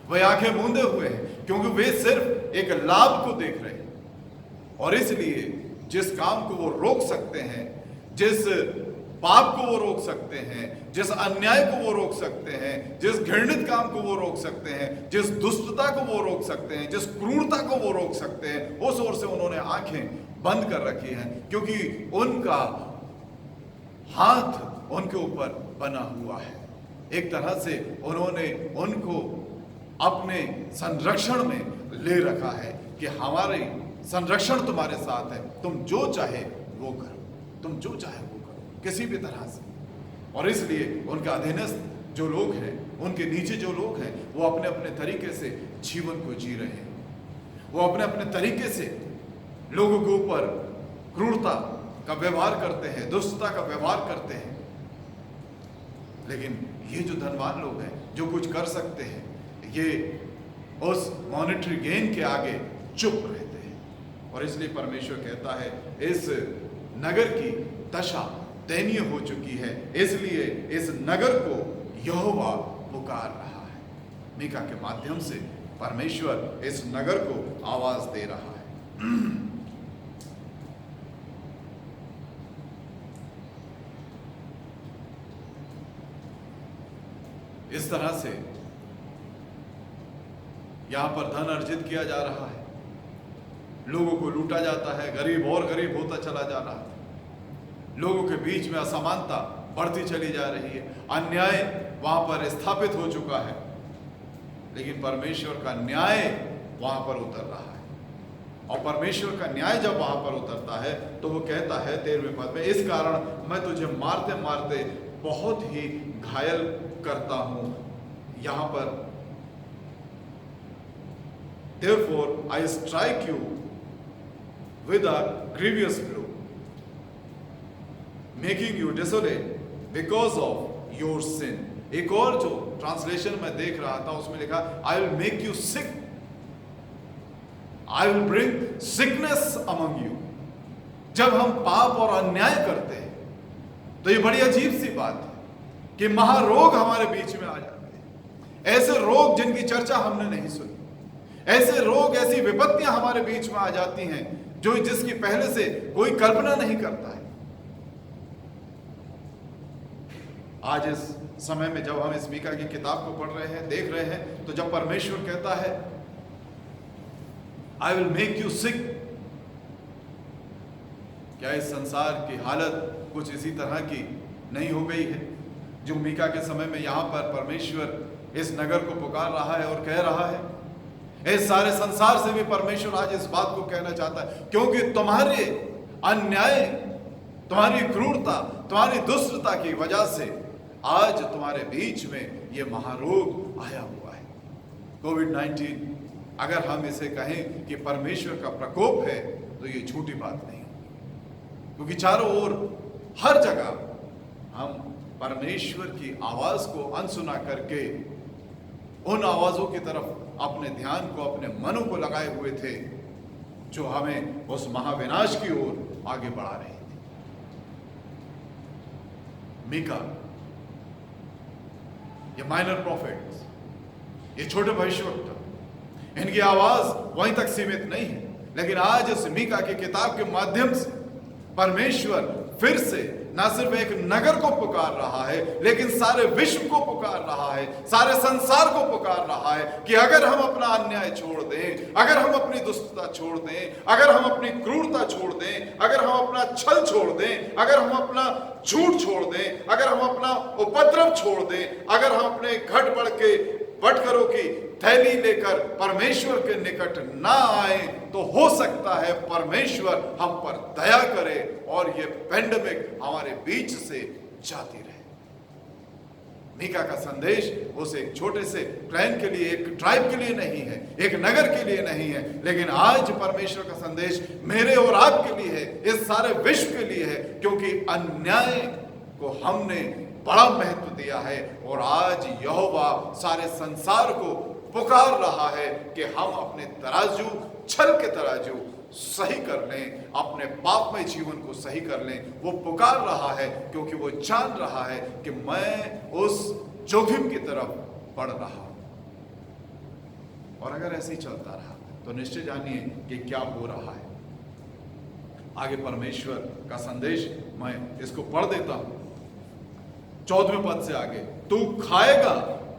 वे आंखें मूंदे हुए हैं क्योंकि वे सिर्फ एक लाभ को देख रहे हैं और इसलिए जिस काम को वो रोक सकते हैं, जिस पाप को वो रोक सकते हैं, जिस अन्याय को वो रोक सकते हैं, जिस घृणित काम को वो रोक सकते हैं, जिस दुष्टता को वो रोक सकते हैं, जिस क्रूरता को वो रोक सकते हैं, उस ओर से उन्होंने आंखें बंद कर रखी हैं क्योंकि उनका हाथ उनके ऊपर बना हुआ है। एक तरह से उन्होंने उनको अपने संरक्षण में ले रखा है कि हमारे संरक्षण तुम्हारे साथ है, तुम जो चाहे वो करो, तुम जो चाहे वो करो, किसी भी तरह से। और इसलिए उनके अधीनस्थ जो लोग हैं, उनके नीचे जो लोग हैं, वो अपने अपने तरीके से जीवन को जी रहे हैं। वो अपने अपने तरीके से लोगों के ऊपर क्रूरता का व्यवहार करते हैं, दुष्टता का व्यवहार करते हैं। लेकिन ये जो धनवान लोग हैं, जो कुछ कर सकते हैं, ये उस मॉनेटरी गेन के आगे चुप रहते हैं। और इसलिए परमेश्वर कहता है इस नगर की दशा दयनीय हो चुकी है, इसलिए इस नगर को यहोवा पुकार रहा है। मीका के माध्यम से परमेश्वर इस नगर को आवाज दे रहा है। इस तरह से यहां पर धन अर्जित किया जा रहा है, लोगों को लूटा जाता है, गरीब और गरीब होता चला जा रहा है, लोगों के बीच में असमानता बढ़ती चली जा रही है, अन्याय वहां पर स्थापित हो चुका है। लेकिन परमेश्वर का न्याय वहां पर उतर रहा है, और परमेश्वर का न्याय जब वहां पर उतरता है तो वो कहता है 13वें पद में, इस कारण मैं तुझे मारते मारते बहुत ही घायल करता हूं। यहां पर therefore I strike you with a grievous blow, making you desolate because of your sin। एक और जो ट्रांसलेशन में देख रहा था उसमें लिखा I will make you sick, I will bring sickness among you। जब हम पाप और अन्याय करते हैं तो ये बड़ी अजीब सी बात है कि महारोग हमारे बीच में आ जाते हैं। ऐसे रोग जिनकी चर्चा हमने नहीं सुनी, ऐसे रोग, ऐसी विपत्तियां हमारे बीच में आ जाती हैं जो जिसकी पहले से कोई कल्पना नहीं करता है। आज इस समय में जब हम इस मीका की किताब को पढ़ रहे हैं, देख रहे हैं, तो जब परमेश्वर कहता है I will make you sick, क्या इस संसार की हालत कुछ इसी तरह की नहीं हो गई है जो मीका के समय में यहां पर परमेश्वर इस नगर को पुकार रहा है और कह रहा है? इस सारे संसार से भी परमेश्वर आज इस बात को कहना चाहता है, क्योंकि तुम्हारे अन्याय, तुम्हारी क्रूरता, तुम्हारी दुष्टता की वजह से आज तुम्हारे बीच में ये महारोग आया हुआ है। कोविड-19, अगर हम इसे कहें कि परमेश्वर का प्रकोप है तो ये झूठी बात नहीं, क्योंकि चारों ओर हर जगह हम परमेश्वर की आवाज को अनसुना करके उन आवाजों की तरफ अपने ध्यान को, अपने मनों को लगाए हुए थे जो हमें उस महाविनाश की ओर आगे बढ़ा रहे थे। मीका, ये माइनर प्रॉफिट्स, ये छोटे भविष्यवक्ता, इनकी आवाज वहीं तक सीमित नहीं है, लेकिन आज इस मीका की किताब के माध्यम से परमेश्वर फिर से ना सिर्फ एक नगर को पुकार रहा है, लेकिन सारे विश्व को पुकार रहा है, सारे संसार को पुकार रहा है कि अगर हम अपना अन्याय छोड़ दें, अगर हम अपनी दुष्टता छोड़ दें, अगर हम अपनी क्रूरता छोड़ दें, अगर हम अपना छल छोड़ दें, अगर हम अपना झूठ छोड़ दें, अगर हम अपना उपद्रव छोड़ दें, अगर हम अपने घट बढ़ के बटखरों की थैली लेकर परमेश्वर के निकट ना आए, तो हो सकता है परमेश्वर हम पर दया करे और ये पेंडेमिक हमारे बीच से जाती रहे। मीका का संदेश उस एक छोटे से क्लैन के लिए, एक ट्राइब के लिए नहीं है, एक नगर के लिए नहीं है, लेकिन आज परमेश्वर का संदेश मेरे और आपके लिए है, इस सारे विश्व के लिए है, क्योंकि अन्याय को हमने बड़ा महत्व दिया है। और आज यहोवा सारे संसार को पुकार रहा है कि हम अपने तराजू, छल के तराजू सही कर लें, अपने पापमय जीवन को सही कर लें। वो पुकार रहा है क्योंकि वो जान रहा है कि मैं उस जोखिम की तरफ बढ़ रहा हूं, और अगर ऐसे ही चलता रहा तो निश्चय जानिए कि क्या हो रहा है। आगे परमेश्वर का संदेश, मैं इसको पढ़ देता हूं 14वें पद से आगे। तू खाएगा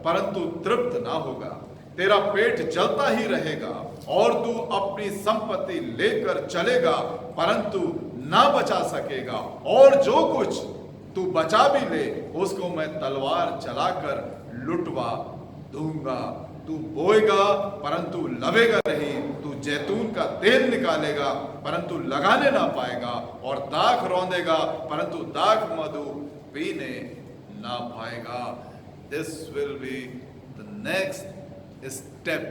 परंतु तृप्त ना होगा, तेरा पेट जलता ही रहेगा, और तू अपनी संपत्ति लेकर चलेगा परंतु ना बचा सकेगा, और जो कुछ तू बचा भी ले उसको मैं तलवार चलाकर लुटवा दूंगा। तू बोएगा परंतु लवेगा नहीं, तू जैतून का तेल निकालेगा परंतु लगाने ना पाएगा, और दाख रौंदेगा परंतु दाख मधु पीने ना पाएगा। This will be the next step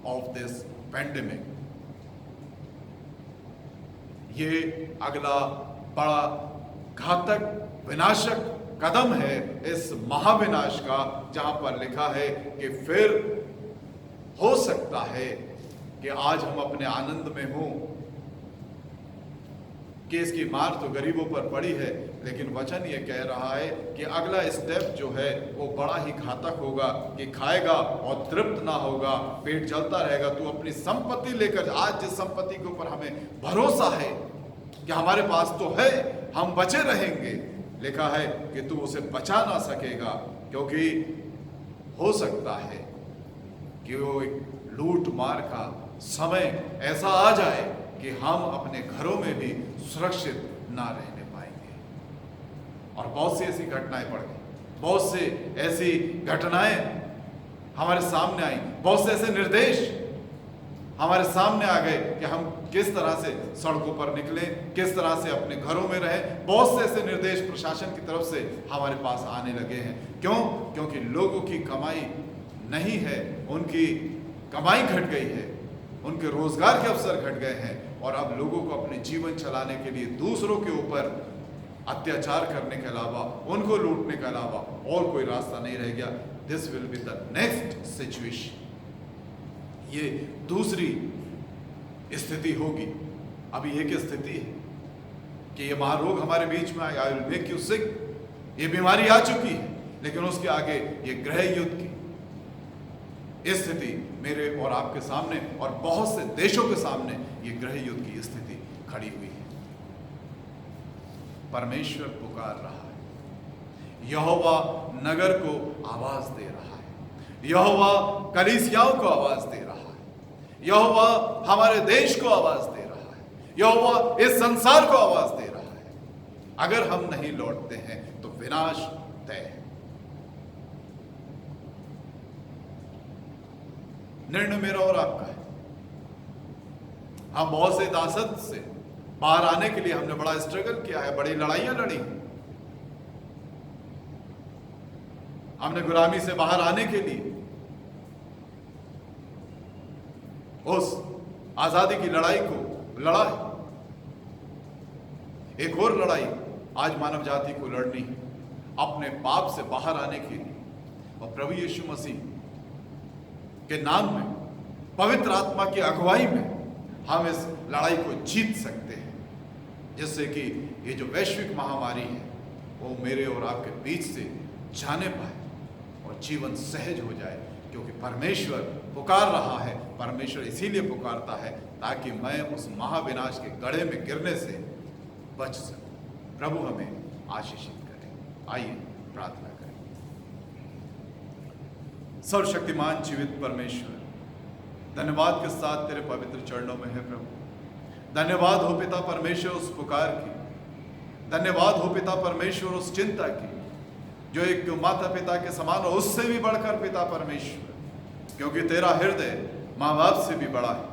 of this pandemic. ये अगला बड़ा घातक विनाशक कदम है इस महाविनाश का, जहां पर लिखा है कि फिर हो सकता है कि आज हम अपने आनंद में हों कि इसकी मार तो गरीबों पर पड़ी है, लेकिन वचन ये कह रहा है कि अगला स्टेप जो है वो बड़ा ही घातक होगा कि खाएगा और तृप्त ना होगा, पेट जलता रहेगा। तू अपनी संपत्ति लेकर, आज जिस संपत्ति के ऊपर हमें भरोसा है कि हमारे पास तो है, हम बचे रहेंगे, लिखा है कि तू उसे बचा ना सकेगा, क्योंकि हो सकता है कि वो एक लूट मार का समय ऐसा आ जाए कि हम अपने घरों में भी सुरक्षित ना रहने पाएंगे। और बहुत सी ऐसी घटनाएं पड़ गई, बहुत से ऐसी घटनाएं हमारे सामने आई, बहुत से ऐसे निर्देश हमारे सामने आ गए कि हम किस तरह से सड़कों पर निकलें, किस तरह से अपने घरों में रहें। बहुत से ऐसे निर्देश प्रशासन की तरफ से हमारे पास आने लगे हैं। क्यों? क्योंकि लोगों की कमाई नहीं है, उनकी कमाई घट गई है, उनके रोजगार के अवसर घट गए हैं, और अब लोगों को अपने जीवन चलाने के लिए दूसरों के ऊपर अत्याचार करने के अलावा, उनको लूटने के अलावा और कोई रास्ता नहीं रह गया। This will be the next situation. ये दूसरी स्थिति होगी। अभी एक स्थिति है कि ये महारोग हमारे बीच में आएगा, I will make you sick, ये बीमारी आ चुकी है, लेकिन उसके आगे ये गृह युद्ध की स्थिति मेरे और आपके सामने और बहुत से देशों के सामने ये गृह युद्ध की स्थिति खड़ी हुई है। परमेश्वर पुकार रहा है, यहोवा नगर को आवाज दे रहा है, यहोवा कलीसियाओं को आवाज दे रहा है, यहोवा हमारे देश को आवाज दे रहा है, यहोवा इस संसार को आवाज दे रहा है। अगर हम नहीं लौटते हैं तो विनाश तय है। निर्णय मेरा और आपका है। हम बहुत से दासत्व से बाहर आने के लिए हमने बड़ा स्ट्रगल किया है, बड़ी लड़ाइयां लड़ी, हमने गुलामी से बाहर आने के लिए उस आजादी की लड़ाई को लड़ा है। एक और लड़ाई आज मानव जाति को लड़नी है, अपने पाप से बाहर आने के लिए, और प्रभु यीशु मसीह के नाम में, पवित्र आत्मा की अगुवाई में हम इस लड़ाई को जीत सकते हैं, जिससे कि ये जो वैश्विक महामारी है वो मेरे और आपके बीच से जाने पाए और जीवन सहज हो जाए। क्योंकि परमेश्वर पुकार रहा है, परमेश्वर इसीलिए पुकारता है ताकि मैं उस महाविनाश के गड्ढे में गिरने से बच सकूं। प्रभु हमें आशीषित करें। आइए प्रार्थना करें। सर्वशक्तिमान जीवित परमेश्वर, धन्यवाद के साथ तेरे पवित्र चरणों में है प्रभु। धन्यवाद हो पिता परमेश्वर उस पुकार की, धन्यवाद हो पिता परमेश्वर उस चिंता की जो एक माता पिता के समान हो, उससे भी बढ़कर पिता परमेश्वर, क्योंकि तेरा हृदय माँ बाप से भी बड़ा है।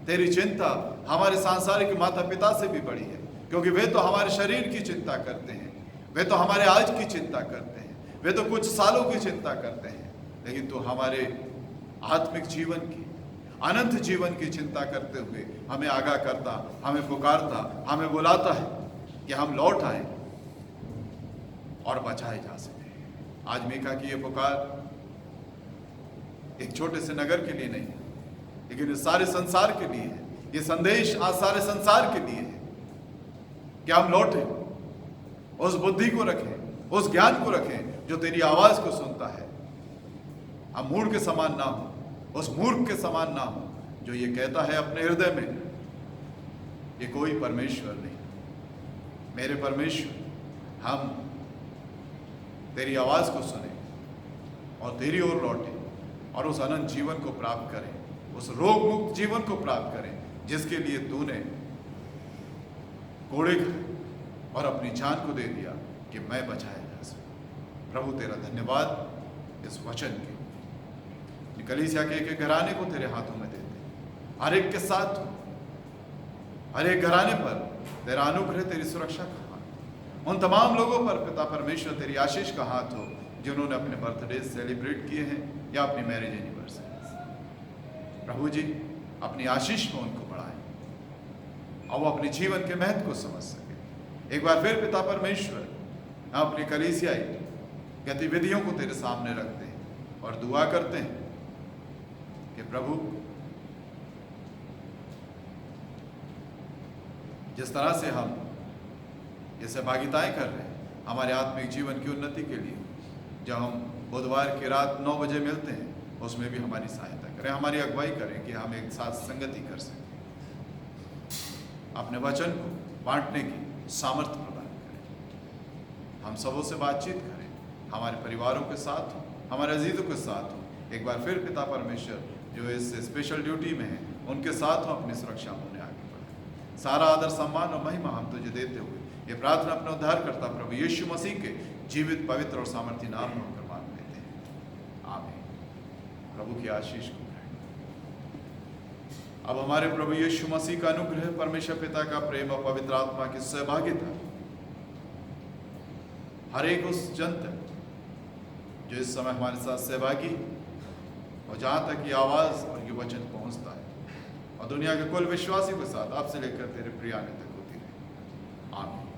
तेरी चिंता हमारे सांसारिक माता पिता से भी बड़ी है, क्योंकि वे तो हमारे शरीर की चिंता करते हैं, वे तो हमारे आज की चिंता करते हैं, वे तो कुछ सालों की चिंता करते हैं, लेकिन तू हमारे आत्मिक जीवन की, अनंत जीवन की चिंता करते हुए हमें आगाह करता, हमें पुकारता, हमें बुलाता है कि हम लौट आए और बचाए जा सके। आज मीका की ये पुकार एक छोटे से नगर के लिए नहीं, लेकिन इस सारे संसार के लिए है। ये संदेश आज सारे संसार के लिए है कि हम लौटे, उस बुद्धि को रखें, उस ज्ञान को रखें जो तेरी आवाज को सुनता है। हम मूढ़ के समान ना हो, उस मूर्ख के समान ना हो जो ये कहता है अपने हृदय में ये कोई परमेश्वर नहीं। मेरे परमेश्वर, हम तेरी आवाज को सुने और तेरी ओर लौटे और उस अनंत जीवन को प्राप्त करें, उस रोग मुक्त जीवन को प्राप्त करें जिसके लिए तूने घोड़े खाए और अपनी जान को दे दिया कि मैं बचाया जा सकूं। प्रभु तेरा धन्यवाद इस वचन के। कलीसिया के एक घराने को तेरे हाथों में देते, हर एक के साथ हर एक घराने पर तेरा अनुग्रह, तेरी सुरक्षा का हाथ, उन तमाम लोगों पर पिता परमेश्वर तेरी आशीष का हाथ हो जिन्होंने अपने बर्थडे सेलिब्रेट किए हैं या अपनी मैरिज एनिवर्सरी। प्रभु जी अपनी आशीष में उनको बढ़ाएं और वो अपने जीवन के महत्व को समझ सके। एक बार फिर पिता परमेश्वर हम अपनी कलीसियाई गतिविधियों को तेरे सामने रखते हैं और दुआ करते हैं कि प्रभु जिस तरह से हम ये सहभागिताएं कर रहे हैं हमारे आत्मिक जीवन की उन्नति के लिए, जब हम बुधवार की रात 9 बजे मिलते हैं उसमें भी हमारी सहायता करें, हमारी अगुवाई करें कि हम एक साथ संगति कर सकें, अपने वचन को बांटने की सामर्थ्य प्रदान करें, हम सबों से बातचीत करें, हमारे परिवारों के साथ हो, हमारे अजीजों के साथ हो। एक बार फिर पिता परमेश्वर जो इस स्पेशल ड्यूटी में है उनके साथ हो, अपनी सुरक्षा में उन्हें आगे बढ़ाएं। सारा आदर सम्मान और महिमा हम तुझे देते हुए ये प्रार्थना अपने उद्धारकर्ता प्रभु यीशु मसीह के जीवित, पवित्र और सामर्थी नाम में होकर मांग लेते हैं, आमीन। प्रभु की आशीष को अब हमारे प्रभु यीशु मसीह का अनुग्रह, परमेश्वर पिता का प्रेम और पवित्र आत्मा की सहभागिता हर एक उस जन तक जो इस समय हमारे साथ सहभागी और जहाँ तक ये आवाज़ और ये वचन पहुँचता है और दुनिया के कुल विश्वासियों के साथ आपसे लेकर तेरे प्रिय आने तक होती रहे, आमीन।